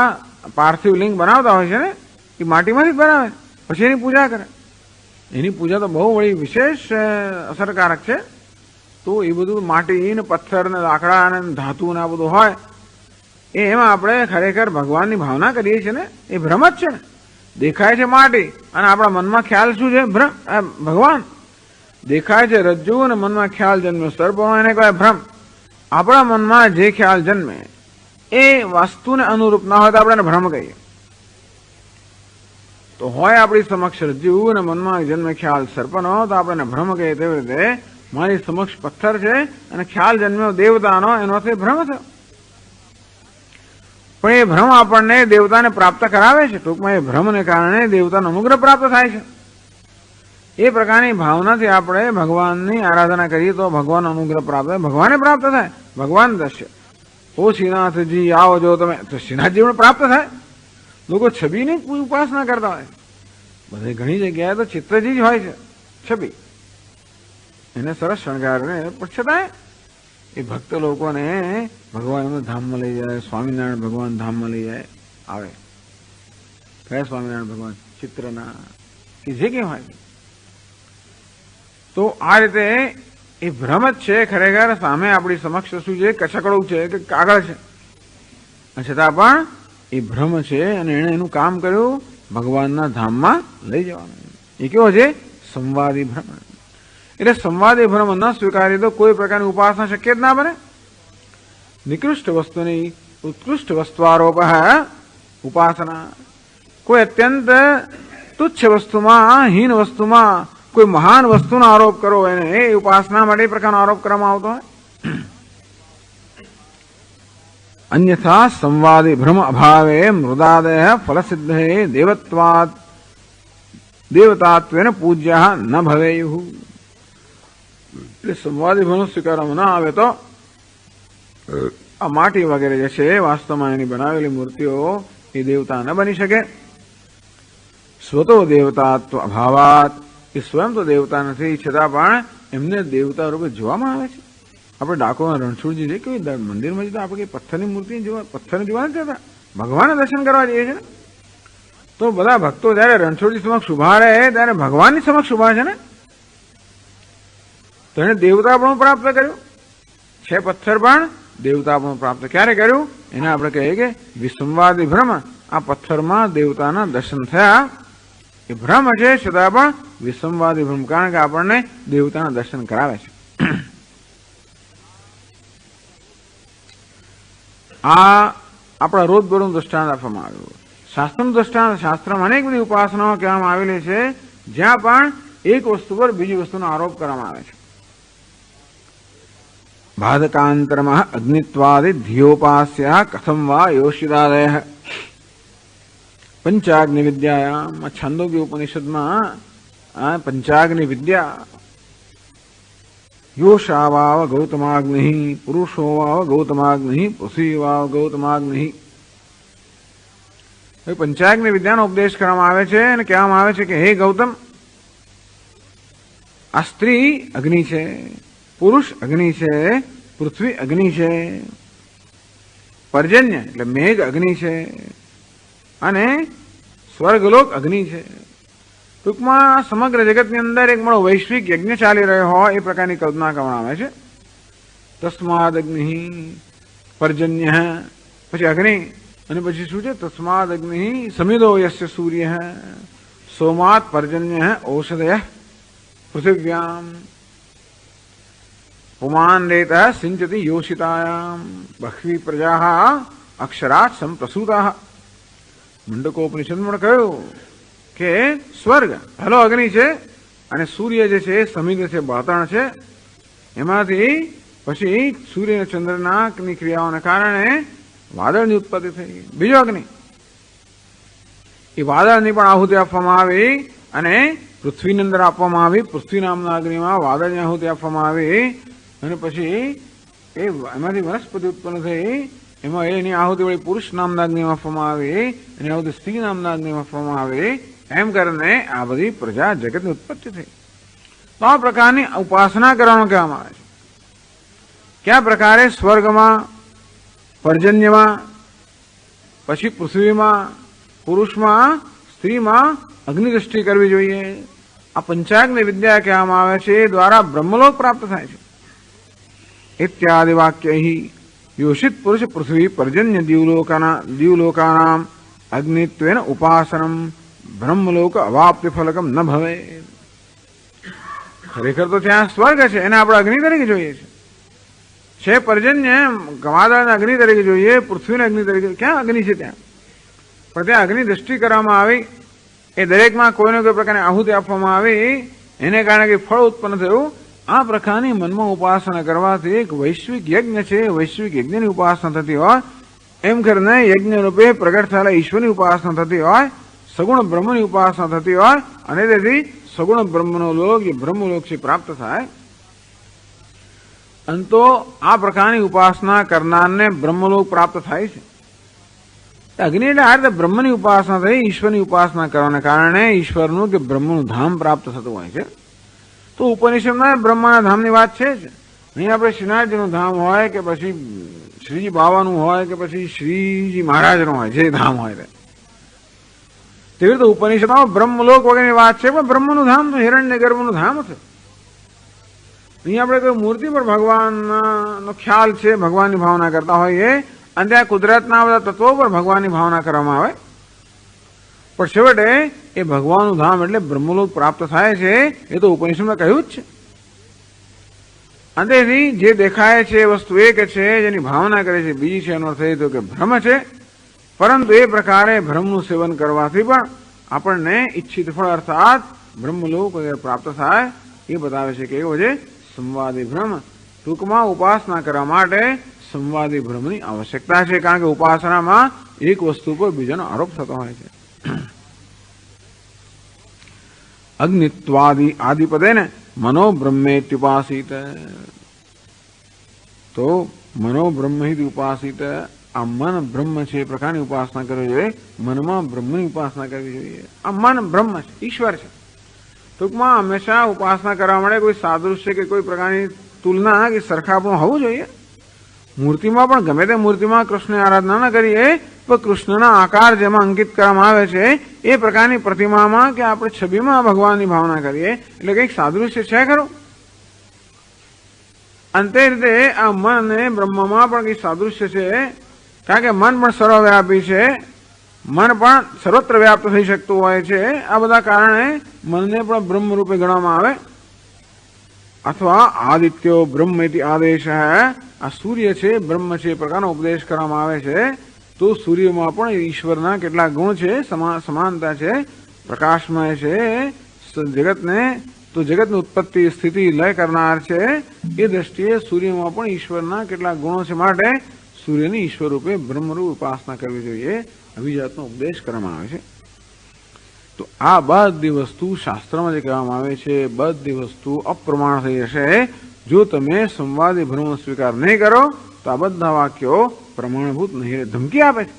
પાર્થિવ લિંગ બનાવતા હોય છે ને એ માટીમાંથી જ બનાવે, પછી એની પૂજા કરે. એની પૂજા તો બહુ વળી વિશેષ અસરકારક છે. તો એ બધું માટી ને પથ્થર ને લાકડા ને ધાતુ ને આ બધું હોય એમાં આપણે ખરેખર ભગવાનની ભાવના કરીએ છીએ ને એ ભ્રમ જ છે ને. દેખાય છે માટી અને આપણા મનમાં ખ્યાલ શું છે? ભગવાન. દેખાય છે રજ્જુ અને મનમાં ખ્યાલ જન્મે સર્પ, એને કહેવાય ભ્રમ. આપણા મનમાં જે ખ્યાલ જન્મે એ વસ્તુને અનુરૂપ ના હોય તો આપણે ભ્રમ કહીએ. તો હોય આપણી સમક્ષ રજ્જુ અને મનમાં જન્મે ખ્યાલ સર્પનો તો આપણે ભ્રમ કહીએ. તેવી રીતે મારી સમક્ષ પથ્થર છે અને ખ્યાલ જન્મ્યો દેવતાનો, એનો અર્થ ભ્રમ થયો. પણ એ ભ્રમ આપણને દેવતાને પ્રાપ્ત કરાવે છે. ટૂંકમાં એ ભ્રમને કારણે દેવતાનો અનુગ્રહ પ્રાપ્ત થાય છે. એ પ્રકારની ભાવનાથી આપણે ભગવાનની આરાધના કરીએ તો ભગવાનનો અનુગ્રહ પ્રાપ્ત થાય, ભગવાને પ્રાપ્ત થાય. ભગવાન દર્શ્ય ઓ શ્રીનાથજી આવો જો તમે તો શ્રીનાથજી પણ પ્રાપ્ત થાય. લોકો છબીની ઉપાસના કરતા હોય. બધે ઘણી જગ્યાએ તો ચિત્રજી જ હોય છે, છબી એને સરસ શણગારને પણ છતાંય એ ભક્ત લોકોને ભગવાન એમને ધામમાં લઈ જાય. સ્વામિનારાયણ ભગવાન ધામમાં લઈ જાય આવે. કયા સ્વામિનારાયણ ભગવાન? ચિત્રના કે જે કેમ હોય. તો આ રીતે એ ભ્રમ જ છે. ખરેખર સામે આપણી સમક્ષ શું છે? કચકડું છે કે કાગળ છે, છતાં પણ એ ભ્રમ છે અને એણે એનું કામ કર્યું ભગવાનના ધામમાં લઈ જવાનું. એ કેવો છે? સંવાદી ભ્રમ. એટલે સંવાદી ભ્રમ ન સ્વીકારી તો કોઈ પ્રકારની ઉપાસના શક્ય જ ના બને. નિકૃષ્ટ વસ્તુની उत्कृष्ट वस्तुआरोप उपासना। कोई अत्यंत तुच्छ वस्तुમાં हीन वस्तुમાં કોઈ મહાન વસ્તુનો આરોપ કરો એને એ ઉપાસના માટે પ્રકારનો આરોપ કરવામાં આવતો હોય। અન્યથા સંવાદી ભ્રમ અભાવે મૃદાદય ફલસિદ્ધે દેવત્વાત દેવતાત્વેન પૂજ્ય ન ભવેયુઃ। એટલે સંવાદી ભ્રમ સ્વીકારવામાં ન આવે તો આ માટી વગેરે જે છે વાસ્તવમાં એની બનાવેલી મૂર્તિઓ એ દેવતા ન બની શકે। સ્વતો દેવતાત્વ અભાવાત એ સ્વયં તો દેવતા નથી છતાં પણ એમને દેવતા રૂપે જોવામાં આવે છે। આપણે ડાકોરના રણછોડજી છે કે મંદિરમાં જતા આપણે કઈ પથ્થરની મૂર્તિ પથ્થરને જોવા નથી જતા, ભગવાનના દર્શન કરવા જઈએ છે ને। તો બધા ભક્તો જયારે રણછોડજી સમક્ષ ઉભા રહે ત્યારે ભગવાનની સમક્ષ ઉભા છે ને, તો એને દેવતા પણ પ્રાપ્ત કર્યું છે। પથ્થર પણ દેવતા પણ પ્રાપ્ત ક્યારે કર્યું? એને આપણે કહીએ કે વિસંવાદી ભ્રમ। આ પથ્થરમાં દેવતાના દર્શન થયા એ ભ્રમ છે છતાં પણ વિસંવાદી ભ્રમ, કારણ કે આપણને દેવતાના દર્શન કરાવે છે। આ આપણા રોજબરોજનું દ્રષ્ટાંત આપવામાં આવ્યું। શાસ્ત્રનું દ્રષ્ટાંત, શાસ્ત્રમાં અનેક બધી ઉપાસનાઓ કહેવામાં આવેલી છે જ્યાં પણ એક વસ્તુ પર બીજી વસ્તુનો આરોપ કરવામાં આવે છે। બાધકાંતરમાં અગ્નિત્વાદિ ધ્યોપાસ્યા કથમ વા યોષિદાદય પંચાગ્નિ વિદ્યાયામ। છાંદોગ્ય ઉપનિષદમાં પંચાગ્નિ વિદ્યા યોષા વાવ ગૌતમાગ્નિ પુરુષો વાવ ગૌતમાગ્નિ પૃથ્વી વાવ ગૌતમાગ્નિ પંચાગ્નિ વિદ્યાનો ઉપદેશ કરવામાં આવે છે અને કહેવામાં આવે છે કે હે ગૌતમ, આ સ્ત્રી અગ્નિ છે, પુરુષ અગ્નિ છે, પૃથ્વી અગ્નિ છે, પર્જન્ય એટલે મેઘ અગ્નિ છે અને સ્વર્ગલોક અગ્નિ છે। ટૂંકમાં સમગ્ર જગતની અંદર એક મળો વૈશ્વિક યજ્ઞ ચાલી રહ્યો હોય એ પ્રકારની કલ્પના કરવામાં આવે છે। તસ્માદ અગ્નિ પર્જન્ય પછી અગ્નિ અને પછી શું છે? તસ્માદ અગ્નિ સમિદો યસ્ય સૂર્ય સોમાત પર્જન્ય ઔષધય પૃથિવ્યામ પુમાન રેત સિંચતી યોષિતાયામ બહવી પ્રજા અક્ષરાત સંપ્રસૂતા। મુંડકોપનિષદમાં કહ્યું કે સ્વર્ગ પહેલો અગ્નિ છે અને સૂર્ય જે છે સમિદ છે, બળતણ છે, એમાંથી પછી સૂર્ય અને ચંદ્રનાની ક્રિયાઓને કારણે વાદળની ઉત્પત્તિ થઈ। બીજો અગ્નિ એ વાદળની પણ આહુતિ આપવામાં આવી અને પૃથ્વીની અંદર આપવામાં આવી। પૃથ્વી નામના અગ્નિમાં વાદળની આહુતિ આપવામાં આવી અને પછી એમાંથી વનસ્પતિ ઉત્પન્ન થઈ, એમાં એની આહુતિ વળી પુરુષ નામના અગ્નિમાં આપવામાં આવી, એની આહુતિ સ્ત્રી નામના અગ્નિમાં આપવામાં આવી। એમ કરીને આ બધી પ્રજા જગતની ઉત્પત્તિ થઈ। તો આ પ્રકારની ઉપાસના કરવાનું કહેવામાં આવે છે। કયા પ્રકારે? સ્વર્ગમાં, પર્જન્યમાં, પછી પૃથ્વીમાં, પુરુષમાં, સ્ત્રીમાં અગ્નિ દ્રષ્ટિ કરવી જોઈએ। આ પંચાગ્નિ વિદ્યા કહેવામાં આવે છે, એ દ્વારા બ્રહ્મલોક પ્રાપ્ત થાય છે। ઇત્યાદિ વાક્ય યોષિત પુરુષ પૃથ્વી પર્જન્ય દીવલોકાનામ અગ્નિત્વેન ઉપાસનમ બ્રહ્મલોક અવાપ્તિ ફલકમ ન ભવે। ખરેખર તો ત્યાં સ્વર્ગ છે, એને આપણે અગ્નિ તરીકે જોઈએ છે। પર્જન્ય વાદળને અગ્નિ તરીકે જોઈએ, પૃથ્વીને અગ્નિ તરીકે, ક્યાં અગ્નિ છે ત્યાં? પણ ત્યાં અગ્નિ દ્રષ્ટિ કરવામાં આવી, એ દરેકમાં કોઈને કોઈ પ્રકારની આહુતિ આપવામાં આવી, એને કારણે કંઈ ફળ ઉત્પન્ન થયું। આ પ્રકારની મનમાં ઉપાસના કરવાથી એક વૈશ્વિક યજ્ઞ છે, વૈશ્વિક યજ્ઞની ઉપાસના થતી હોય, એમ કરીને યજ્ઞ રૂપે પ્રગટ થયેલા ઈશ્વરની ઉપાસના થતી હોય, સગુણ બ્રહ્મની ઉપાસના થતી હોય અને તેથી સગુણ બ્રહ્મનો લોક, જે બ્રહ્મલોક છે પ્રાપ્ત થાય। અંતો આ પ્રકારની ઉપાસના કરનારને બ્રહ્મલોક પ્રાપ્ત થાય છે। અગ્નિ એટલે આ રીતે બ્રહ્મની ઉપાસના થઈ, ઈશ્વરની ઉપાસના કરવાના કારણે ઈશ્વરનું કે બ્રહ્મનું ધામ પ્રાપ્ત થતું હોય છે। તો ઉપનિષદમાં બ્રહ્માના ધામની વાત છે જ। અહીં આપણે શ્રીનાથજીનું ધામ હોય કે પછી શ્રીજી બાવાનું હોય કે પછી શ્રીજી મહારાજનું હોય, જે ધામ હોય તેવી રીતે ઉપનિષદમાં બ્રહ્મલોક વગેરેની વાત છે, પણ બ્રહ્મનું ધામ તો હિરણ્ય ગર્ભનું ધામ છે। અહીં આપણે કોઈ મૂર્તિ પર ભગવાનનો ખ્યાલ છે, ભગવાનની ભાવના કરતા હોઈએ અને ત્યાં કુદરતના બધા તત્વો પર ભગવાનની ભાવના કરવામાં આવે, પણ છેવટે એ ભગવાનનું ધામ એટલે બ્રહ્મલોક પ્રાપ્ત થાય છે, એ તો ઉપનિષદમાં કહ્યું જ છે। અંતેથી જે દેખાય છે એ વસ્તુ એક છે, જેની ભાવના કરે છે બીજી છે, એનો અર્થ એ તો કે ભ્રમ છે. પરંતુ એ પ્રકારે ભ્રમનું સેવન કરવાથી પણ આપણને ઈચ્છિત ફળ અર્થાત બ્રહ્મલોક પ્રાપ્ત થાય એ બતાવે છે કે એવો છે સંવાદી ભ્રમ. ટૂંકમાં ઉપાસના કરવા માટે સંવાદી ભ્રમની આવશ્યકતા છે, કારણ કે ઉપાસનામાં એક વસ્તુ પર બીજાનો આરોપ થતો હોય છે. અગ્નિત્વાદિ આદિપદે ને મનોબ્રહ્મેત્યુપાસિત, તો મનોબ્રહ્મ ઉપાસિત, આ મન બ્રહ્મ છે એ પ્રકારની ઉપાસના કરવી જોઈએ. મનમાં બ્રહ્મની ઉપાસના કરવી જોઈએ. આ મન બ્રહ્મ છે, ઈશ્વર છે. ટૂંકમાં હંમેશા ઉપાસના કરવા માટે કોઈ સાદૃશ્ય કે કોઈ પ્રકારની તુલના કે સરખાપણું હોવું જોઈએ. મૂર્તિમાં પણ ગમે તે મૂર્તિમાં કૃષ્ણની આરાધના ન કરીએ, પણ કૃષ્ણના આકાર જેમાં અંકિત કરવામાં આવે છે એ પ્રકારની પ્રતિમામાં કે આપણે છબીમાં ભગવાનની ભાવના કરીએ એટલે કંઈક સાદૃશ્ય છે ખરું. અંતે રીતે આ મન અને બ્રહ્મમાં પણ કંઈક સાદૃશ્ય છે, કારણ કે મન પણ સર્વવ્યાપી છે, મન પણ સર્વત્ર વ્યાપ્ત થઈ શકતું હોય છે. આ બધા કારણે મનને પણ બ્રહ્મ રૂપે ગણવામાં આવે. અથવા આદિત્યો બ્રહ્મ ઇતિ આદેશ, આ સૂર્ય છે બ્રહ્મ છે એ પ્રકારનો ઉપદેશ કરવામાં આવે છે. તો સૂર્યમાં પણ ઈશ્વરના કેટલાક ગુણ છે, સમાનતા છે, પ્રકાશમય છે, જગતને તો જગતની ઉત્પત્તિ સ્થિતિ લય કરનાર છે. એ દ્રષ્ટિએ સૂર્યમાં પણ ઈશ્વરના કેટલાક ગુણો છે, માટે સૂર્યની ઈશ્વર રૂપે બ્રહ્મરૂપ ઉપાસના કરવી જોઈએ, આવી જાતનો ઉપદેશ કરવામાં આવે છે. તો આ બધી વસ્તુ શાસ્ત્રમાં જે કહેવામાં આવે છે બધી વસ્તુ અપ્રમાણ થઈ જશે જો તમે સંવાદી ભ્રમ સ્વીકાર નહીં કરો. તો આ બધા વાક્યો પ્રમાણભૂત નહીં, ધમકી આપે છે.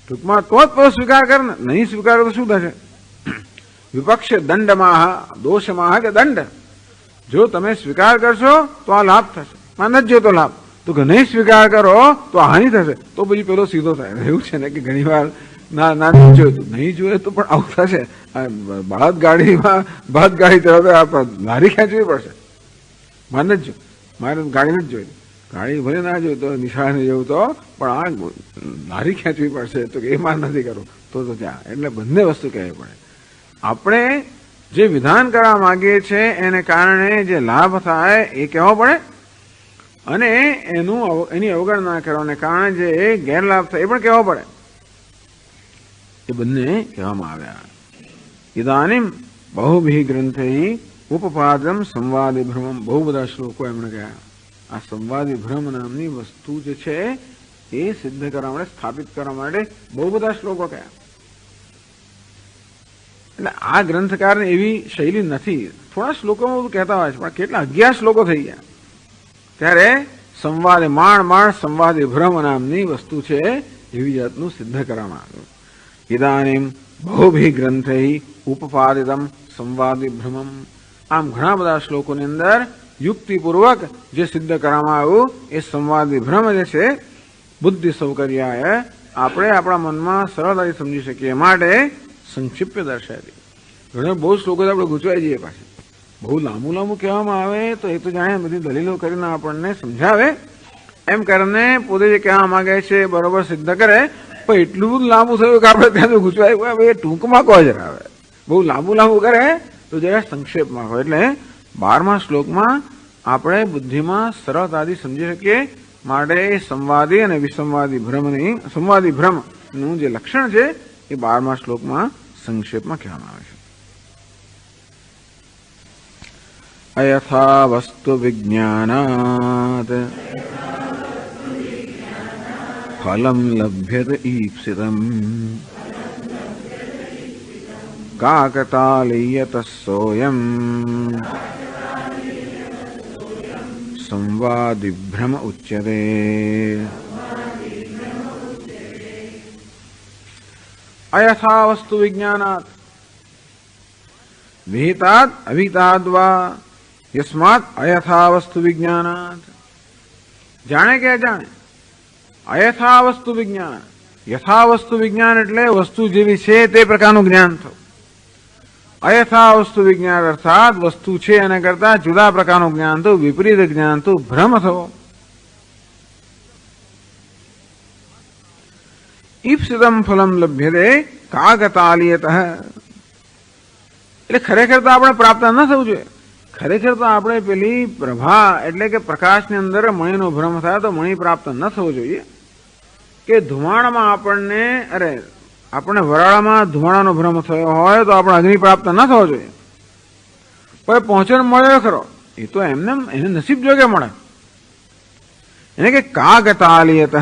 ટૂંકમાં તો જ પેલો સ્વીકાર કર ને, નહીં સ્વીકાર તો શું થશે? વિપક્ષ દંડમાં દોષમાં કે દંડ. જો તમે સ્વીકાર કરશો તો આ લાભ થશે, નથી જોતો લાભ, તો કે નહીં સ્વીકાર કરો તો હાનિ થશે. તો પછી પેલો સીધો થાય. એવું છે ને કે ઘણી વાર ના જોયું નહીં જોઈએ તો પણ આવું થશે. બળદગાડી તરફ લારી ખેંચવી પડશે. મારે નથી જોયું, મારે ગાડી નથી જોઈ, ગાડી ભલે ના જોયું તો નિશાળે જેવું તો પણ આ લારી ખેંચવી પડશે, તો કે એ માર નથી કરવું તો ત્યાં. એટલે બંને વસ્તુ કહેવી પડે. આપણે જે વિધાન કરવા માંગીએ છીએ એને કારણે જે લાભ થાય એ કહેવો પડે, અને એની અવગણના કરવાને કારણે જે ગેરલાભ થાય એ પણ કહેવો પડે. એ બંને કહેવામાં આવ્યા. ઇદાનીમ બહુભિઃ ગ્રંથૈઃ ઉપપાદમ સંવાદી ભ્રમમ, બહુ બધા શ્લોકો એમણે કહ્યા. આ સંવાદી ભ્રમ નામની વસ્તુ જે છે એ સિદ્ધ કરવા માટે, સ્થાપિત કરવા માટે બહુ બધા શ્લોકો કહ્યા. એટલે આ ગ્રંથકારને એવી શૈલી નથી, થોડા શ્લોકોમાં બધું કહેતા હોય છે, પણ કેટલા 11 શ્લોકો થઈ ગયા. ત્યારે સંવાદી માણ સંવાદી ભ્રમ નામની વસ્તુ છે એવી જાતનું સિદ્ધ કરવામાં આવ્યું. ઇદાનીમ બહુભિઃ ગ્રંથૈઃ ઉપપાદિતમ સંવાદી ભ્રમમ. આમ ઘણા બધા શ્લોકોની અંદર યુક્તિપૂર્વક જે સિદ્ધ કરવામાં આવ્યું એ સંવાદી ભ્રમ જે છે બુદ્ધિ સૌકર્યાય આપણે આપણા મનમાં સરળતાથી સમજી શકીએ માટે સંક્ષિપ્ત દર્શાવી. ઘણા બહુ શ્લોકો આપણે ગૂંચવાઈ જઈએ પાછા. બહુ લાંબુ કહેવામાં આવે તો એ તો જાણે બધી દલીલો કરીને આપણને સમજાવે, એમ કરીને પોતે જે કહેવા માંગે છે બરોબર સિદ્ધ કરે, પણ એટલું બધું લાંબુ થયું કે આપણે ત્યાં ગૂંચવાય એ ટૂંકમાં કહો જરા. આવે બહુ લાંબુ કરે તો જરા સંક્ષેપમાં કહો. એટલે 12મા શ્લોકમાં આપણે બુદ્ધિમાં સરળતાથી સમજી શકીએ માટે સંવાદી અને વિસંવાદી સંવાદી ભ્રમનું જે લક્ષણ છે એ 12મા શ્લોકમાં સંક્ષેપમાં કહેવામાં આવે છે. અયથા વસ્તુ વિજ્ઞાનાત ફલમ લભ્યતે ઈપ્સિતમ કાકતાલીયત સોયમ સંવાદી ભ્રમ ઉચ્યતે. અયથા વસ્તુ વિજ્ઞાનાત વિહિતાદ અવિહિતાદ વા યસ્માત અયથા વસ્તુ વિજ્ઞાનાત. જાણે કે અજાણે અયથા વસ્તુ વિજ્ઞાન. યથા વસ્તુ વિજ્ઞાન એટલે વસ્તુ જેવી છે તે પ્રકારનું જ્ઞાન થયું. અયથા વસ્તુ વિજ્ઞાન અર્થાત વસ્તુ છે એના કરતા જુદા પ્રકારનું જ્ઞાન થયું, વિપરીત જ્ઞાન થયું, ભ્રમ થયો. ઈપ્સિતમ ફલમ લભ્યતે કાકતાલીયતઃ. એટલે ખરેખર તો આપણે પ્રાપ્ત ન થવું જોઈએ. ખરેખર તો આપણે પેલી પ્રભા એટલે કે પ્રકાશની અંદર મણીનો ભ્રમ થાય તો મણી પ્રાપ્ત ન થવો જોઈએ, કે ધુમાડામાં આપણને વરાળામાં ધુમાડાનો ભ્રમ થયો હોય તો આપણે અગ્નિ પ્રાપ્ત ન થવો જોઈએ. પણ પહોંચન મળ્યો ખરો, એ તો એમને એને નસીબ જોગે મળે. એને કે કાગતાલિયત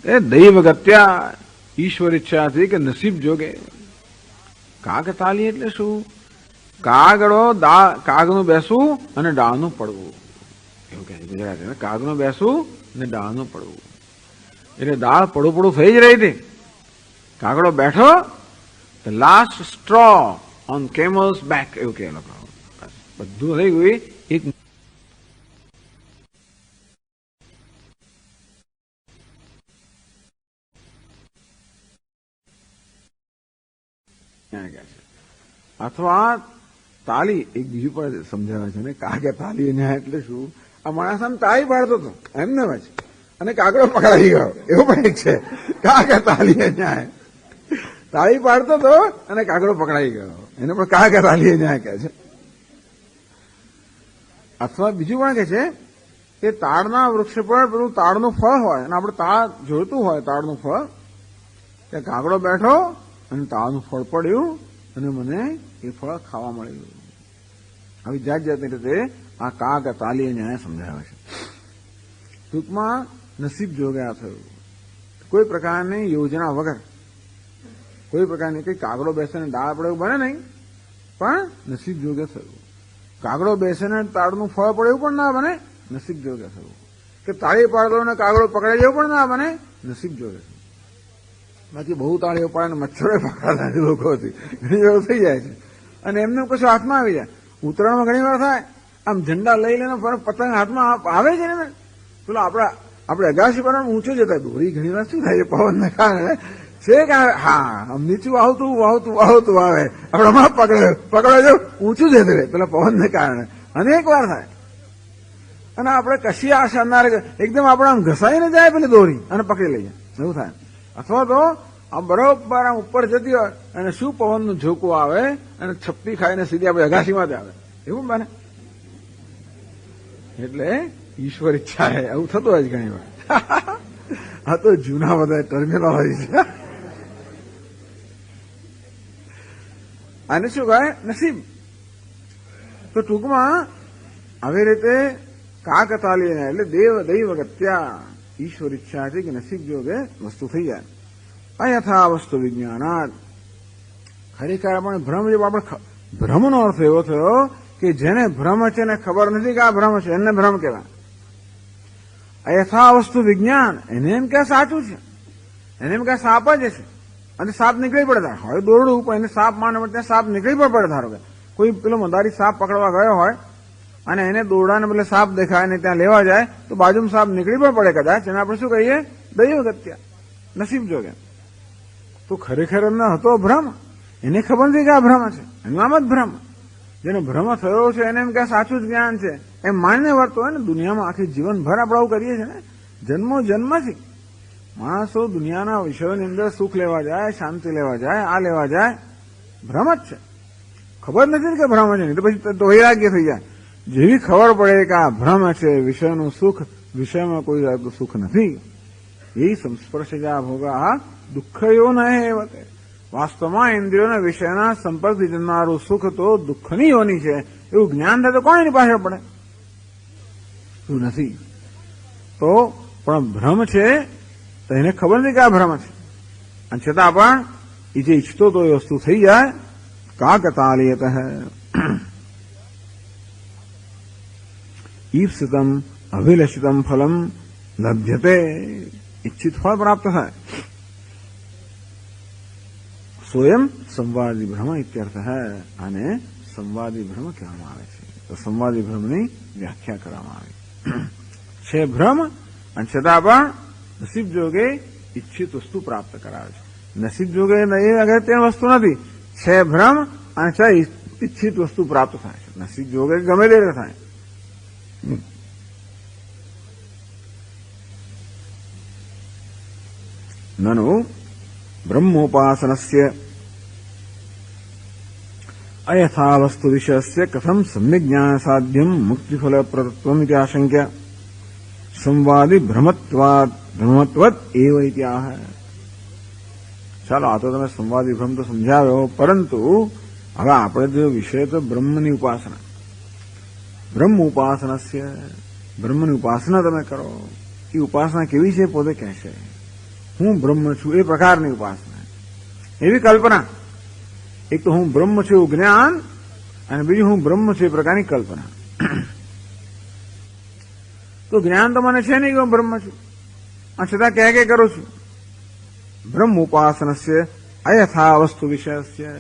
એ દૈવ ગત્યા ઈશ્વર ઈચ્છાથી કે નસીબ જોગે. કાગતાલી એટલે શું? કાગનું બેસવું અને ડાળનું પડવું, એવું કહે છે ગુજરાતી. કાગનું બેસવું અને ડાળનું પડવું એટલે દાળ પડું થઈ જ રહી હતી. કાગડો બેઠો, the last straw on camels back, એવું કહે લોકો. બધું થઈ ગયું. એક અથવા તાલી એક બીજું પણ સમજાવે છે ને, કાગે તાલી ન્યાય એટલે શું? આ માણસ આમ તાળી પાડતો હતો એમને જ અને કાગડો પકડાઈ ગયો, એવું પણ એક છે. કાગે તાલી ન્યાય, તાળી પાડતો હતો અને કાગડો પકડાઈ ગયો, એને પણ કાગે તાલી ન્યાય કહે છે. અથવા બીજું પણ કહે છે કે તાડના વૃક્ષ પર પેલું તાડનું ફળ હોય અને આપણે તાળ જોઈતું હોય, તાડનું ફળ, કે કાગડો બેઠો અને તાળનું ફળ પડ્યું અને મને એ ફળ ખાવા મળ્યું. આવી જાત જાતની રીતે આ કાગ તાલી ન્યાય સમજાવે છે. ટૂંકમાં નસીબ જોગે આ થયું. કોઈ પ્રકારની યોજના વગર, કોઈ પ્રકારની કઈ કાગડો બેસીને દાળ પડે એવું બને નહીં, પણ નસીબ જોગે થયું. કાગડો બેસીને તાળનું ફળ પડે એવું પણ ના બને, નસીબ જોગે થયું. કે તાળી પાડો અને કાગડો પકડાય એવું પણ ના બને, નસીબ જોગે થયું. બાકી બહુ તાળીઓ પાડે મચ્છરો પકડાતા લોકોથી ઘણી વાર થઈ જાય છે અને એમને કશું હાથમાં આવી જાય. ઉત્તરાયણમાં ઘણી વાર થાય, આમ ઝંડા લઈ લઈને પતંગ હાથમાં આવે છે ને, પેલો આપણે અગાસી પર ઊંચો જતા દોરી ઘણી વાર શું થાય છે પવનને કારણે છે કે હા આમ નીચું વાવતું આવે, આપણે હમણાં પકડે જો ઊંચું જતું રહે પેલા પવનને કારણે, અનેક વાર થાય. અને આપણે કશી આશા ના એકદમ આપણે આમ ઘસાઈને જાય પેલી દોરી અને પકડી લઈએ, એવું થાય. અથવા તો આ બરોબર આમ ઉપર જતી હોય અને શું પવનનું ઝોકું આવે અને છપ્પી ખાઈને સીધી આપણે અગાસીમાં જ આવે, એવું બને. એટલે ઈશ્વર ઈચ્છા છે, એવું થતું હોય ઘણી વાર. આ તો જૂના બધા ટર્મિનોલોજી છે. આને શું કહે? નસીબ. તો ટૂંકમાં આવી રીતે કાકતાલીય એટલે દૈવ ગત્યા ઈશ્વર ઈચ્છા છે કે નસીબ જોગે વસ્તુ થઈ જાય. અયથા વસ્તુ વિજ્ઞાનાત, ખરેખર આપણે ભ્રમ જેવો આપણે ભ્રમનો અર્થ એવો થયો કે જેને ભ્રમ છે એને ખબર નથી કે આ ભ્રમ છે, એને ભ્રમ કહેવાય. અયથા વસ્તુ વિજ્ઞાન, એને એમ કે સાચું છે, એને એમ કે સાપ જ છે અને સાપ નીકળી પડે. હવે દોરડું પણ એને સાપ માને ત્યાં સાપ નીકળી પણ પડે. ધારો કે કોઈ પેલો મદારી સાપ પકડવા ગયો હોય અને એને દોરડાને બદલે સાપ દેખાય ને ત્યાં લેવા જાય તો બાજુમાં સાપ નીકળી પણ પડે કદાચ, એને આપણે શું કહીએ? દૈવ ગત્યા, નસીબ જોગે. તો ખરેખર એમને હતો ભ્રમ, એને ખબર નથી કે આ ભ્રમ છે, એનું આમ જ ભ્રમ. જેનો ભ્રમ થયો છે એને એમ કે સાચું જ જ્ઞાન છે એમ માનીને વર્તો હોય ને. દુનિયામાં આખી જીવનભર આપણે આવું કરીએ છીએ ને, જન્મથી માણસો દુનિયાના વિષયોની અંદર સુખ લેવા જાય, શાંતિ લેવા જાય, આ લેવા જાય, ભ્રમ જ છે. ખબર નથી કે ભ્રમ છે, નહીં તો પછી તો વૈરાગ્ય થઈ જાય. જેવી ખબર પડે કે આ ભ્રમ છે, વિષયનું સુખ, વિષયમાં કોઈ જાતનું સુખ નથી, એ સંસ્પર્શજા ભોગા દુઃખયો ન એવતે. વાસ્તવમાં ઇન્દ્રિયોના વિષયના સંપર્કથી જનારું સુખ તો દુઃખની યોની છે, એવું જ્ઞાન થાય તો કોણ એની પાછળ પડે? શું નથી. તો પણ ભ્રમ છે તો એને ખબર નથી કે આ ભ્રમ છે, અને છતાં પણ એ જે ઈચ્છતો તો એ વસ્તુ થઈ જાય. કાકતાલીયત ઈપ્સિતમ અભિલષિતમ ફલમ લભ્યતે, ઈચ્છિત ફળ પ્રાપ્ત થાય. સ્વયં સંવાદી ભ્રમ ઇત્યર્થ હૈ, અને સંવાદી ભ્રમ કહેવામાં આવે છે. તો સંવાદી ભ્રમની વ્યાખ્યા કરવામાં આવી છે. ભ્રમ અને છતાં પણ નસીબ જોગે ઈચ્છિત વસ્તુ પ્રાપ્ત કરાવે છે. નસીબ જોગે એ અગત્યની વસ્તુ નથી, છે ભ્રમ અને છે ઈચ્છિત વસ્તુ પ્રાપ્ત થાય છે. નસીબ જોગે ગમે તે રીતે થાય. નનુ બ્રહ્મોપાસનસ્ય અયથા વસ્તુ વિષયસ્ય કથમ સમ્યક જ્ઞાન સાધ્યમ મુક્તિફલ પ્રતત્વમ ઇતિ આશંક્ય સંવાદી ભ્રમત્વત એવ ઇતિ આહ. ચાલો, આ તો તમે સંવાદી ભ્રમ તો સમજાવ્યો, પરંતુ હવે આપણે જો વિષય તો બ્રહ્મની ઉપાસના, બ્રહ્મ ઉપાસનસ્ય, બ્રહ્મની ઉપાસના તમે કરો. એ ઉપાસના કેવી છે પોતે કહેશે. હું બ્રહ્મ છું એ પ્રકારની ઉપાસના, એવી કલ્પના. એક તો હું બ્રહ્મ છું એવું જ્ઞાન, અને બીજું હું બ્રહ્મ છું એ પ્રકારની કલ્પના. તો જ્ઞાન તો મને છે નહીં કે હું બ્રહ્મ છું, આ છતાં ક્યાં કરું છું. બ્રહ્મ ઉપાસનસ્ય અયથા વસ્તુ વિષયસ્ય.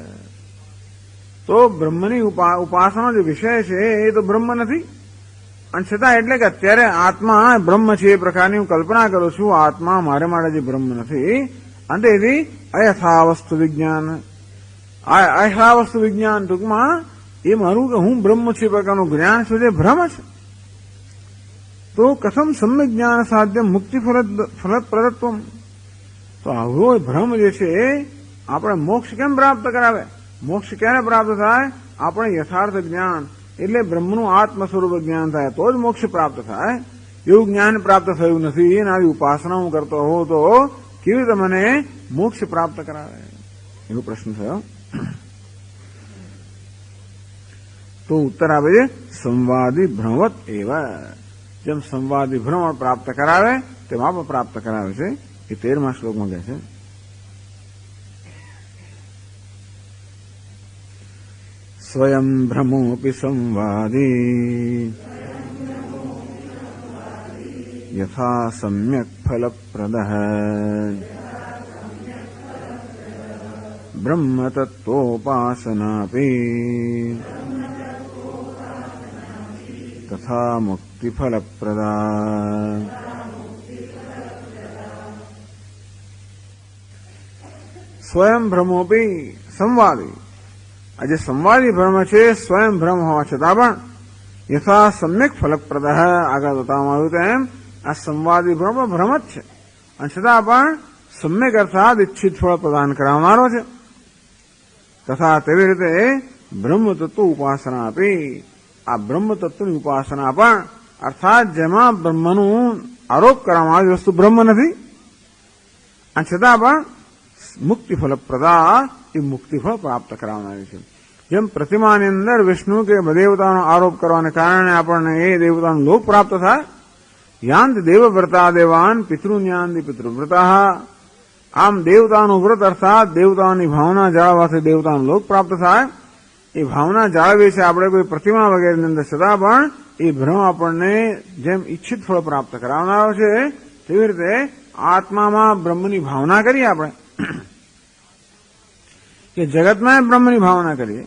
તો બ્રહ્મની ઉપાસના જે વિષય છે એ તો બ્રહ્મ નથી, અને છતાં એટલે કે અત્યારે આત્મા બ્રહ્મ છે એ પ્રકારની હું કલ્પના કરું છું. આત્મા મારે માટે જે બ્રહ્મ નથી. અંતે એથી અયથા વસ્તુ વિજ્ઞાન, અયથા વસ્તુ વિજ્ઞાન ટૂંકમાં એ મારું કે હું બ્રહ્મ છું એ પ્રકારનું જ્ઞાન છે જે ભ્રમ છે. તો કથમ સમ્યક જ્ઞાન સાધ્ય મુક્તિ ફલપ્રદત્વ. તો આવો ભ્રમ જે છે આપણે મોક્ષ કેમ પ્રાપ્ત કરાવે. મોક્ષ ક્યારે પ્રાપ્ત થાય? આપણે યથાર્થ જ્ઞાન એટલે બ્રહ્મનું આત્મ સ્વરૂપ જ્ઞાન થાય તો જ મોક્ષ પ્રાપ્ત થાય. એવું જ્ઞાન પ્રાપ્ત થયું નથી અને આવી ઉપાસના હું કરતો હોઉં તો કેવી રીતે મને મોક્ષ પ્રાપ્ત કરાવે? એવો પ્રશ્ન થયો. તો ઉત્તર આવે છે સંવાદી ભ્રમવત એવા. જેમ સંવાદી ભ્રમ પ્રાપ્ત કરાવે તેમ આપ પ્રાપ્ત કરાવે છે. એ 13મા શ્લોકમાં કહે છે સ્વયં ભ્રમોપી સંવાદી યથા સમ્યક ફલપ્રદઃ બ્રહ્મ તત્વોપાસનાપી તથા મુક્તિ ફલપ્રદા. સ્વયં ભ્રમોપી સંવાદી. આ જે સંવાદી ભ્રમ છે સ્વયં ભ્રમ હોવા છતાં પણ યથા સમ્યક ફલપ્રદ આગળ બતાવવામાં આવ્યું તેમ આ સંવાદી ભ્રમ ભ્રમ જ છે, અને છતાં પણ સમ્યક અર્થાત ઇચ્છિત ફળ પ્રદાન કરાવનારો છે. તથા તેવી રીતે બ્રહ્મ તત્વ ઉપાસના આપી. આ બ્રહ્મ તત્વની ઉપાસના પણ અર્થાત જેમાં બ્રહ્મનું આરોપ કરવામાં આવે વસ્તુ બ્રહ્મ નથી, અને છતાં પણ મુક્તિ ફલપ્રદા એ મુક્તિફળ પ્રાપ્ત કરાવનારી છે. જેમ પ્રતિમાની અંદર વિષ્ણુ કે દેવતાનો આરોપ કરવાને કારણે આપણને એ દેવતાનો લોક પ્રાપ્ત થાય. યાંત દેવવ્રતા દેવાન પિતૃન્યાંતિ પિતૃવ્રતા. આમ દેવતાનું વ્રત અર્થાત દેવતાઓની ભાવના જાળવવાથી દેવતાનો લોક પ્રાપ્ત થાય. એ ભાવના જાળવી છે આપણે કોઈ પ્રતિમા વગેરેની અંદર, છતાં પણ એ ભ્રમ આપણને જેમ ઈચ્છિત ફળ પ્રાપ્ત કરાવનારો છે તેવી રીતે આત્મામાં બ્રહ્મની ભાવના કરીએ આપણે કે જગતમાં બ્રહ્મની ભાવના કરીએ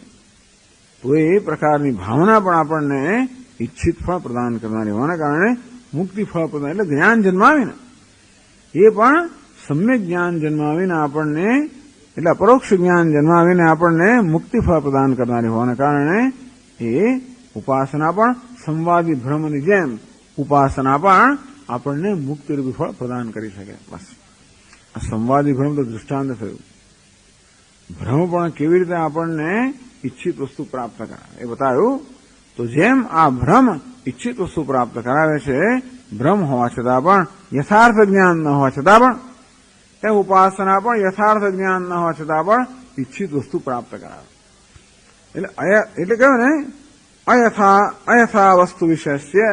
તો એ પ્રકારની ભાવના પણ આપણને ઈચ્છિત ફળ પ્રદાન કરનારી હોવાને કારણે મુક્તિ ફળ પ્રદાન એટલે જ્ઞાન જન્માવીને એ પણ સમ્યક જ્ઞાન જન્માવીને આપણને એટલે અપરોક્ષ જ્ઞાન જન્માવીને આપણને મુક્તિ ફળ પ્રદાન કરનારી હોવાને કારણે એ ઉપાસના પણ સંવાદી ભ્રમની જેમ ઉપાસના પણ આપણને મુક્તિરૂપી ફળ પ્રદાન કરી શકે. બસ આ સંવાદી ભ્રમ તો દૃષ્ટાંત થયું. ભ્રમ પણ કેવી રીતે આપણને ઈચ્છિત વસ્તુ પ્રાપ્ત કરાવે એ બતાવ્યું. તો જેમ આ ભ્રમ ઈચ્છિત વસ્તુ પ્રાપ્ત કરાવે છે, ભ્રમ હોવા છતાં પણ યથાર્થ જ્ઞાન ન હોવા છતાં પણ તે ઉપાસના પણ યથાર્થ જ્ઞાન ન હોવા છતાં પણ ઈચ્છિત વસ્તુ પ્રાપ્ત કરાવે. એટલે કહ્યું ને અયથા વસ્તુ વિશેષ્ય.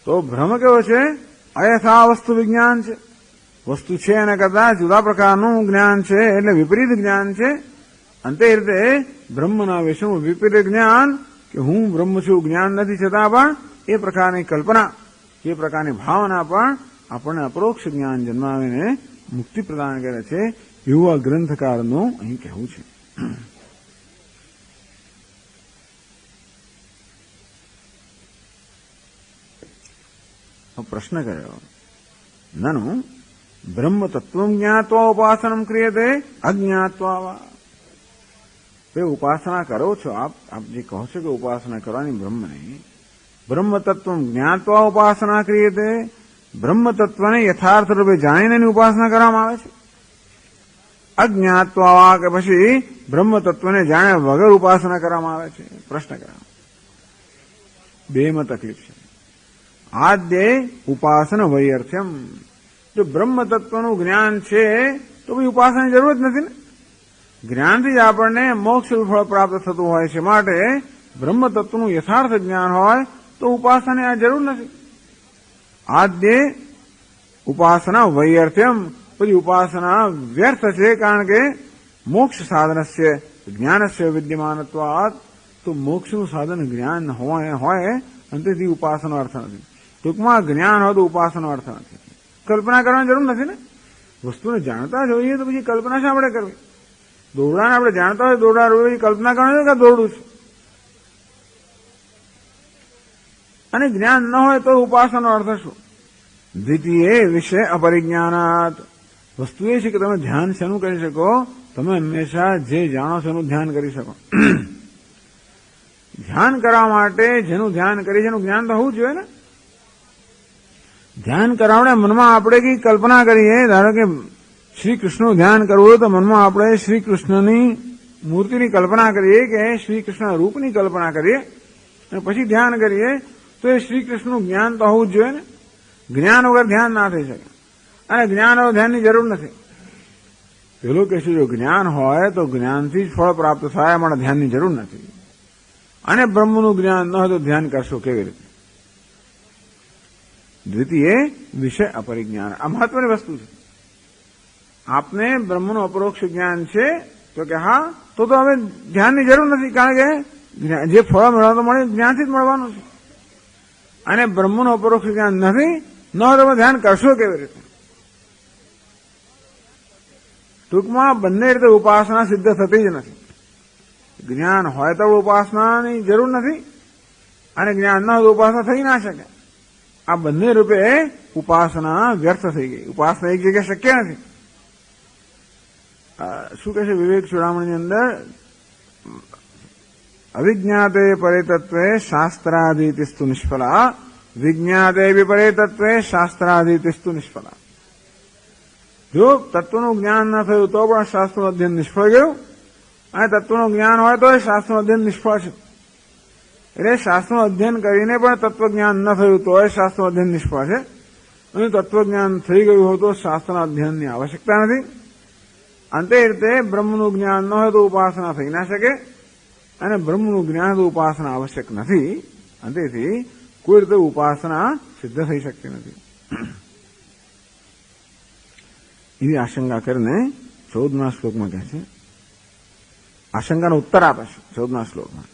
તો ભ્રમ કેવો છે? અયથા વસ્તુ વિજ્ઞાન છે. વસ્તુ છે એના કરતા જુદા પ્રકારનું જ્ઞાન છે, એટલે વિપરીત જ્ઞાન છે. અંતે રીતે બ્રહ્મના વિષયનું વિપરીત જ્ઞાન કે હું બ્રહ્મ છું જ્ઞાન નથી, છતાં પણ એ પ્રકારની કલ્પના એ પ્રકારની ભાવના પણ આપણને અપરોક્ષ જ્ઞાન જન્માવીને મુક્તિ પ્રદાન કરે છે એવું આ ગ્રંથકારનું અહીં કહેવું છે. પ્રશ્ન કર્યો નનુ બ્રહ્મ તત્વ જ્ઞાત્વા ઉપાસનમ ક્રિયતે અજ્ઞાત્વા. ઉપાસના કરો છો આપ જે કહો છો કે ઉપાસના કરવાની બ્રહ્મની, બ્રહ્મ તત્વ જ્ઞાત્વા ઉપાસના ક્રિયતે. બ્રહ્મ તત્વને યથાર્થ રૂપે જાણીને એની ઉપાસના કરવામાં આવે છે. અજ્ઞાત્વા કે પછી બ્રહ્મ તત્વને જાણ્યા વગર ઉપાસના કરવામાં આવે છે? પ્રશ્ન કરવામાં બેમાં તકલીફ છે. આદ્ય ઉપાસના વૈયર્થ્યમ. જો બ્રહ્મ તત્વનું જ્ઞાન છે તો પછી ઉપાસનાની જરૂર જ નથી ને. જ્ઞાનથી જ આપણને મોક્ષ ફળ પ્રાપ્ત થતું હોય છે. માટે બ્રહ્મ તત્વનું યથાર્થ જ્ઞાન હોય તો ઉપાસનાની આ જરૂર નથી. આદ્ય ઉપાસના વૈયર્થ્યમ. પછી ઉપાસના વ્યર્થ છે, કારણ કે મોક્ષ સાધનસ્ય જ્ઞાનસ્ય વિદ્યમાનત્વાત. તો મોક્ષનું સાધન જ્ઞાન હોય અને તેથી ઉપાસનો અર્થ નથી. ટૂંકમાં જ્ઞાન હોય તો ઉપાસનો અર્થ નથી. કલ્પના કરવાની જરૂર નથી ને. વસ્તુને જાણતા જોઈએ તો પછી કલ્પના શા આપણે કરવી? દોરડાને આપણે જાણતા હોય દોરડા રોડ કલ્પના કરવાની કે દોરડું છે. અને જ્ઞાન ન હોય તો ઉપાસનો અર્થ શું? દ્વિતીય વિષય અપરિજ્ઞાનાત. વસ્તુ એ છે કે તમે ધ્યાન શેનું કરી શકો? તમે હંમેશા જે જાણો છો એનું ધ્યાન કરી શકો. ધ્યાન કરવા માટે જેનું ધ્યાન કરી છે એનું જ્ઞાન તો હોવું જોઈએ ને. ધ્યાન કરાવડે મનમાં આપણે કઈ કલ્પના કરીએ, ધારો કે શ્રી કૃષ્ણનું ધ્યાન કરવું હોય તો મનમાં આપણે શ્રી કૃષ્ણની મૂર્તિની કલ્પના કરીએ કે શ્રી કૃષ્ણ રૂપની કલ્પના કરીએ અને પછી ધ્યાન કરીએ તો એ શ્રી કૃષ્ણનું જ્ઞાન તો હોવું જ જોઈએ ને. જ્ઞાન વગર ધ્યાન ના થઈ શકે અને જ્ઞાન વગર ધ્યાનની જરૂર નથી. પેલું કહેશું જો જ્ઞાન હોય તો જ્ઞાનથી જ ફળ પ્રાપ્ત થાય, માટે ધ્યાનની જરૂર નથી. અને બ્રહ્મનું જ્ઞાન ન હોય તો ધ્યાન કરશો કેવી રીતે? દ્વિતીય વિષય અપરિજ્ઞાન. આ મહત્વની વસ્તુ છે. આપને બ્રહ્મનું અપરોક્ષ જ્ઞાન છે તો કે હા, તો હવે ધ્યાનની જરૂર નથી, કારણ કે જે ફળ મેળવવાનું મળે જ્ઞાનથી જ મળવાનું છે. અને બ્રહ્મનું અપરોક્ષ જ્ઞાન નથી, ન હોય તો ધ્યાન કરશો કેવી રીતે? ટૂંકમાં બંને રીતે ઉપાસના સિદ્ધ થતી જ નથી. જ્ઞાન હોય તો ઉપાસનાની જરૂર નથી અને જ્ઞાન ન હોય તો ઉપાસના થઈ ના શકે. આ બંને રૂપે ઉપાસના વ્યર્થ થઈ ગઈ. ઉપાસના એક જગ્યાએ શક્ય નથી. શું કહે છે વિવેક ચૂડામણીની અંદર? અવિજ્ઞાતે પરેતત્વે શાસ્ત્રાદિતિસ્તુ નિષ્ફલા, વિજ્ઞાતે વિપરેતત્વે શાસ્ત્રાદિતિસ્તુ નિષ્ફલા. જો તત્વનું જ્ઞાન ન થયું તો પણ શાસ્ત્રનું અધ્યયન નિષ્ફળ ગયું, અને તત્વનું જ્ઞાન હોય તો શાસ્ત્રનું અધ્યયન નિષ્ફળ છે. એટલે શાસ્ત્રનું અધ્યયન કરીને પણ તત્વજ્ઞાન ન થયું તો એ શાસ્ત્રનું અધ્યયન નિષ્ફળ છે. અને તત્વજ્ઞાન થઈ ગયું હોય તો શાસ્ત્રના અધ્યયનની આવશ્યકતા નથી. અંતે રીતે બ્રહ્મનું જ્ઞાન ન હોય તો ઉપાસના થઈ ના શકે, અને બ્રહ્મનું જ્ઞાન તો ઉપાસના આવશ્યક નથી. અંતેથી કોઈ રીતે ઉપાસના સિદ્ધ થઈ શકતી નથી. એવી આશંકા કરીને 14મા શ્લોકમાં કહે છે, આશંકાનો ઉત્તર આપે છે 14મા શ્લોકમાં.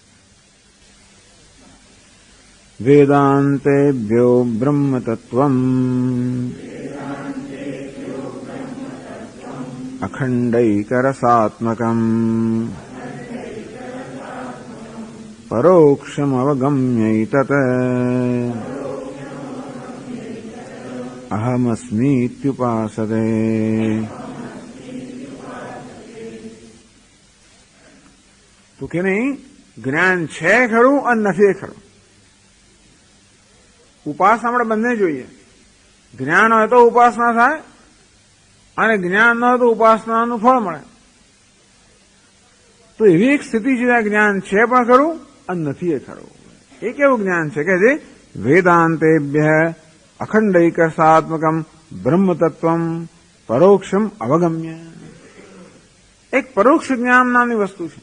વેદાંતેભ્યો બ્રહ્મ તત્વમ અખંડૈકરસાત્મકમ પરોક્ષમવગમ્યૈતત અહમસ્મીત્યુપાસતે. તો કે નહીં, જ્ઞાન છે ખરું અને નથી ખરું. ઉપાસના આપણે બંને જોઈએ. જ્ઞાન હોય તો ઉપાસના થાય અને જ્ઞાન ન હોય તો ઉપાસનાનું ફળ મળે. તો એવી એક સ્થિતિ છે જ્યાં જ્ઞાન છે પણ ખરું અને નથી એ ખરું. એ કેવું જ્ઞાન છે કે જે વેદાંતેભ્ય અખંડૈકરસાત્મકમ બ્રહ્મ તત્વમ પરોક્ષમ અવગમ્ય. એક પરોક્ષ જ્ઞાન નામની વસ્તુ છે.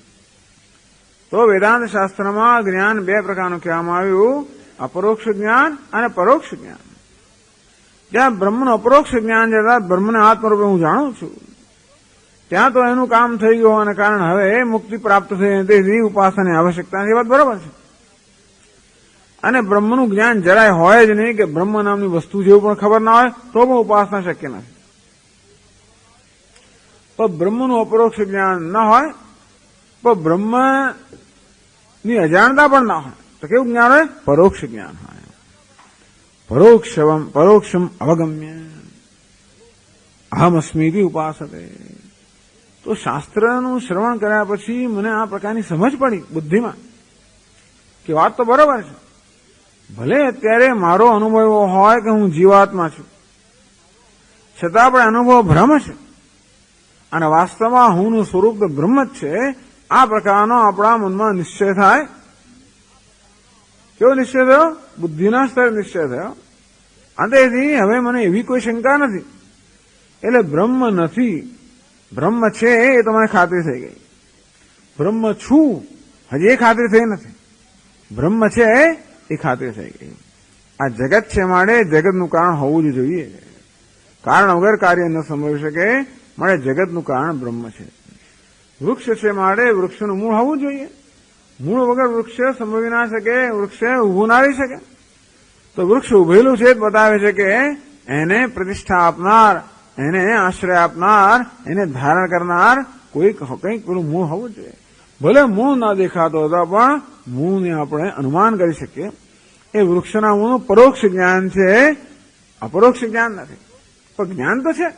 તો વેદાંત શાસ્ત્રમાં જ્ઞાન બે પ્રકારનું કહેવામાં આવ્યું, અપરોક્ષ જ્ઞાન અને પરોક્ષ જ્ઞાન. જ્યાં બ્રહ્મનું અપરોક્ષ જ્ઞાન છે, બ્રહ્મને આત્મરૂપે હું જાણું છું, ત્યાં તો એનું કામ થઈ ગયું હોવાને કારણે હવે મુક્તિ પ્રાપ્ત થઈ, તેથી ઉપાસનાની આવશ્યકતા છે. એ વાત બરાબર છે. અને બ્રહ્મનું જ્ઞાન જરાય હોય જ નહીં, કે બ્રહ્મ નામની વસ્તુ જેવું પણ ખબર ના હોય તો પણ ઉપાસના શક્ય નથી. તો બ્રહ્મનું અપરોક્ષ જ્ઞાન ન હોય તો બ્રહ્મની અજાણતા પણ ના હોય તો કેવું જ્ઞાન હોય? પરોક્ષ જ્ઞાન હોય. પરોક્ષમ અવગમ્ય અહમસ્મીતિ ઉપાસતે. તો શાસ્ત્રનું શ્રવણ કર્યા પછી મને આ પ્રકારની સમજ પડી બુદ્ધિમાં કે વાત તો બરોબર છે. ભલે અત્યારે મારો અનુભવ એવો હોય કે હું જીવાત્મા છું, છતાં પણ અનુભવ ભ્રમ છે. અને વાસ્તવમાં હુંનું સ્વરૂપ તો બ્રહ્મ જ છે, આ પ્રકારનો આપણા મનમાં નિશ્ચય થાય. કેવો નિશ્ચય થયો? બુદ્ધિના સ્તરે નિશ્ચય થયો. અંતેથી હવે મને એવી કોઈ શંકા નથી. એટલે બ્રહ્મ નથી, બ્રહ્મ છે એ તો મને ખાતરી થઈ ગઈ. બ્રહ્મ છું હજી એ ખાતરી થઈ નથી. બ્રહ્મ છે એ ખાતરી થઈ ગઈ. આ જગત છે માટે જગતનું કારણ હોવું જ જોઈએ. કારણ વગર કાર્ય ન સંભવી શકે, માટે જગતનું કારણ બ્રહ્મ છે. વૃક્ષ છે માટે વૃક્ષનું મૂળ હોવું જોઈએ. મૂળ વગર વૃક્ષ સંભવી ના શકે, વૃક્ષ ઉભું ના રહી શકે. તો વૃક્ષ ઉભેલું છે જ બતાવે છે કે એને પ્રતિષ્ઠા આપનાર, એને આશ્રય આપનાર, એને ધારણ કરનાર કંઈક પેલું મૂળ હોવું જોઈએ. ભલે મૂળ ના દેખાતો હતો પણ મૂળને આપણે અનુમાન કરી શકીએ. એ વૃક્ષના મૂળનું પરોક્ષ જ્ઞાન છે, અપરોક્ષ જ્ઞાન નથી. પણ જ્ઞાન તો છે.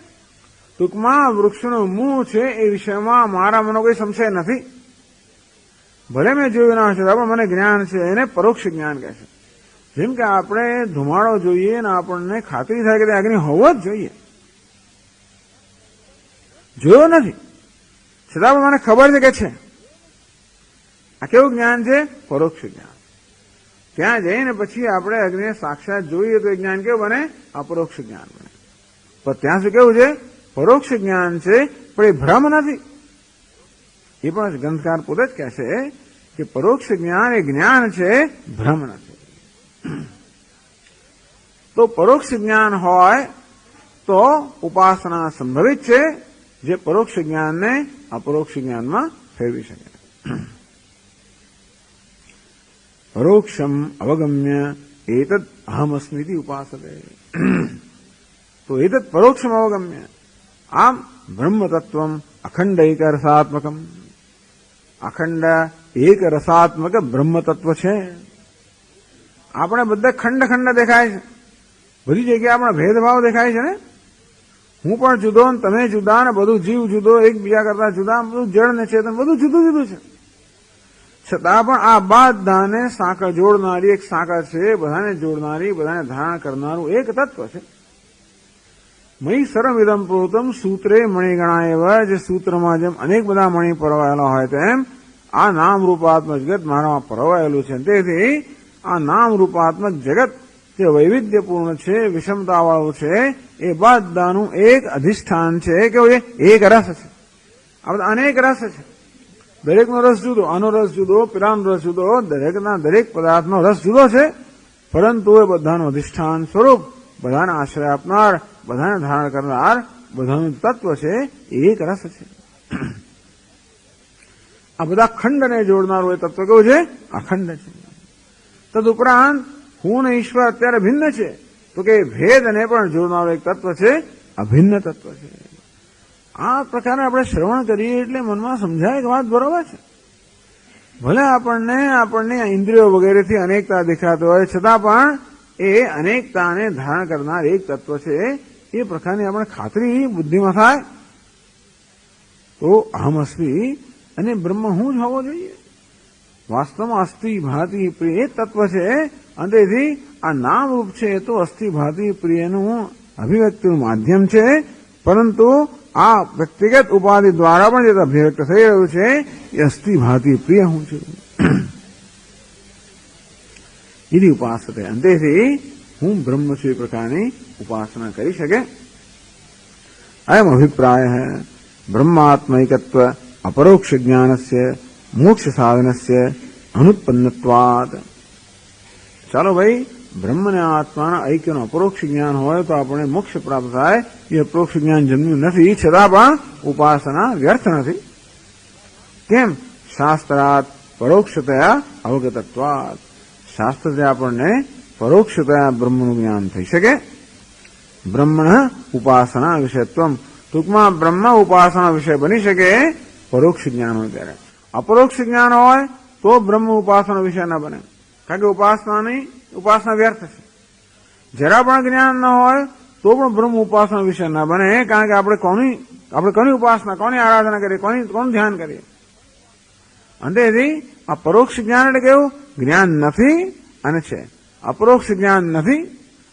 ટૂંકમાં વૃક્ષનું મૂળ છે એ વિષયમાં મારા મનો કોઈ સંશય નથી. ભલે મેં જોયું ના હશે પણ મને જ્ઞાન છે, એને પરોક્ષ જ્ઞાન કહે છે. જેમ કે આપણે ધુમાડો જોઈએ ને આપણને ખાતરી થાય કે તે અગ્નિ હોવો જ જોઈએ. જોયો નથી છતાં પણ મને ખબર છે કે છે. આ કેવું જ્ઞાન છે? પરોક્ષ જ્ઞાન. ત્યાં જઈને પછી આપણે અગ્નિને સાક્ષાત જોઈએ તો એ જ્ઞાન કેવું બને? અપરોક્ષ જ્ઞાન બને. પણ ત્યાં સુધી કેવું છે? પરોક્ષ જ્ઞાન છે, પણ એ ભ્રમ નથી. એ પણ ગ્રંથકાર પોતે જ કહે છે કે પરોક્ષ જ્ઞાન એ જ્ઞાન છે, ભ્રમ નથી. તો પરોક્ષ જ્ઞાન હોય તો ઉપાસના સંભવિત છે, જે પરોક્ષ જ્ઞાનને અપરોક્ષ જ્ઞાનમાં ફેરવી શકે. પરોક્ષમ અવગમ્ય એતદ અહમસ્મિતિ ઉપાસતે. તો એતદ પરોક્ષમ અવગમ્ય. આમ બ્રહ્મ તત્વમ અખંડ એક રસાત્મકમ. અખંડ એક રસાત્મક બ્રહ્મ તત્વ છે. આપણે બધા ખંડ ખંડ દેખાય છે. બધી જગ્યાએ આપણા ભેદભાવ દેખાય છે ને. હું પણ જુદો ને તમે જુદા ને બધું જીવ જુદો, એકબીજા કરતા જુદા, બધું જળ ને ચેતન બધું જુદું જુદું છે. છતાં પણ આ બધાને સાંકળ જોડનારી એક સાંકળ છે, બધાને જોડનારી, બધાને ધારણ કરનારું એક તત્વ છે. મયી સર્વમિદં પ્રોતમ સૂત્રે મણિગણા એવ. જે સૂત્રમાં જેમ અનેક બધા મણિ પરોવાયેલા હોય તેમ આ નામ રૂપાત્મક જગત મારામાં પરોવાયેલું છે. તેથી આ નામ રૂપાત્મક જગત જે વૈવિધ્યપૂર્ણ છે, વિષમતાવાળું છે, એ બધાનું એક અધિષ્ઠાન છે. કેવું છે? એક રસ છે. આ બધા અનેક રસ છે. દરેકનો રસ જુદો, આનો રસ જુદો, પેલાનો રસ જુદો, દરેકના દરેક પદાર્થનો રસ જુદો છે. પરંતુ એ બધાનું અધિષ્ઠાન સ્વરૂપ, બધાને આશ્રય આપનાર, બધાને ધારણ કરનાર, બધાનું તત્વ છે, એક રસ છે. આ બધા ખંડને જોડનારું એ તત્વ કેવું છે? અખંડ છે. તદુપરાંત હું ને ઈશ્વર અત્યારે ભિન્ન છે, તો કે ભેદને પણ જોડનારું એક તત્વ છે, અભિન્ન તત્વ છે. આ પ્રકારે આપણે શ્રવણ કરીએ એટલે મનમાં સમજાય કે વાત બરોબર છે. ભલે આપણને ઇન્દ્રિયો વગેરેથી અનેકતા દેખાતો હોય છતાં પણ એ અનેકતાને ધારણ કરનાર એક તત્વ છે. એ પ્રકારની આપણે ખાતરી બુદ્ધિમાં થાય તો અહમ અસ્મિ અને બ્રહ્મ હું જ હોવો જોઈએ. વાસ્તવમાં અસ્થિ ભાતિ પ્રિય એ તત્વ છે. અંતેથી આ નામ રૂપ છે એ તો અસ્થિ ભાતિ પ્રિયનું અભિવ્યક્તિનું માધ્યમ છે. પરંતુ આ વ્યક્તિગત ઉપાધિ દ્વારા પણ જે અભિવ્યક્ત થઈ રહ્યું છે એ અસ્થિ ભાતિ પ્રિય હું છું. એની ઉપાસતે. અંતેથી હું બ્રહ્મ છું એ પ્રકારની ઉપાસના કરી શકે. અયમ અભિપ્રાય બ્રહ્માત્મૈકત્વ અપરોક્ષ જ્ઞાનસ્ય મોક્ષ સાધનસ્ય અનુત્પન્નત્વાદ. ચાલો ભાઈ, બ્રહ્મ અને આત્માના ઐક્યનું અપરોક્ષ જ્ઞાન હોય તો આપણે મોક્ષ પ્રાપ્ત થાય. એ અપરોક્ષ જ્ઞાન જન્મ્યું નથી, છતાં પણ ઉપાસના વ્યર્થ નથી. કેમ? શાસ્ત્રાત પરોક્ષતયા અવગતત્વાદ. શાસ્ત્રથી આપણને પરોક્ષતયા બ્રહ્મનું જ્ઞાન થઈ શકે. બ્રહ્મણ ઉપાસના વિષયત્વમ. ટૂંકમાં બ્રહ્મ ઉપાસના વિષય બની શકે પરોક્ષ જ્ઞાન હોય ત્યારે. અપરોક્ષ જ્ઞાન હોય તો બ્રહ્મ ઉપાસના વિષય ન બને, કારણ કે ઉપાસના વ્યર્થ છે. જરા પણ જ્ઞાન ન હોય તો પણ બ્રહ્મ ઉપાસના વિષય ન બને, કારણ કે આપણે કોની ઉપાસના, કોની આરાધના કરીએ, કોનું ધ્યાન કરીએ. અંતેથી આ પરોક્ષ જ્ઞાન એટલે કેવું? જ્ઞાન નથી અને છે. અપરોક્ષ જ્ઞાન નથી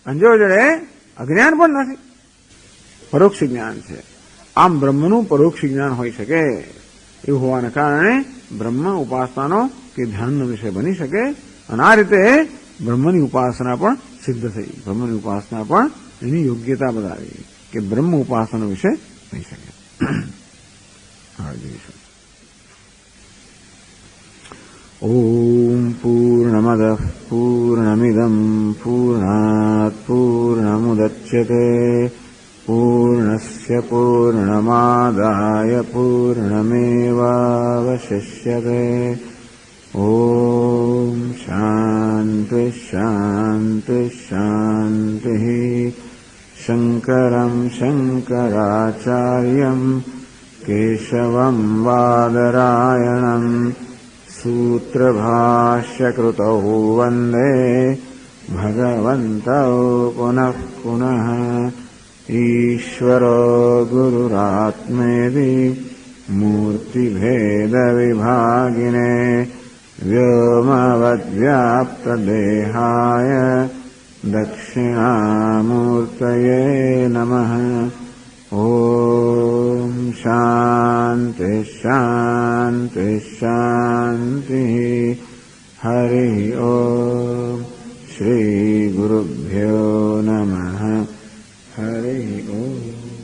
અને જો જડે અજ્ઞાન પણ નથી, પરોક્ષ જ્ઞાન છે. આમ બ્રહ્મનું પરોક્ષ જ્ઞાન હોઈ શકે. એવું હોવાને કારણે બ્રહ્મ ઉપાસનાનો કે ધ્યાનનો વિષય બની શકે અને આ રીતે બ્રહ્મની ઉપાસના પણ સિદ્ધ થઈ. બ્રહ્મની ઉપાસના પણ એની યોગ્યતા બતાવી કે બ્રહ્મ ઉપાસનાનો વિષય થઈ શકે. ઓમ પૂર્ણમદ પૂર્ણમિદમ પૂર્ણાત પૂર્ણમુદચ્યતે પૂર્ણસ્ય પૂર્ણમાદાય પૂર્ણમેવાવશિષ્યતે. ઓમ શાંતિ શાંતિ શાંતિ. શંકરં શંકરાચાર્યં કેશવં બાદરાયણં सूत्रभाष्यकृतौ वन्दे भगवन्तौ पुनः पुनः. ईश्वरो गुरुरात्मेति मूर्तिभेदविभागिने व्योमवद्व्याप्तदेहाय दक्षिणामूर्तये नमः. ओम शांति शांति शांति. हरि ओम. श्री गुरुभ्यो नमः. हरि ओम.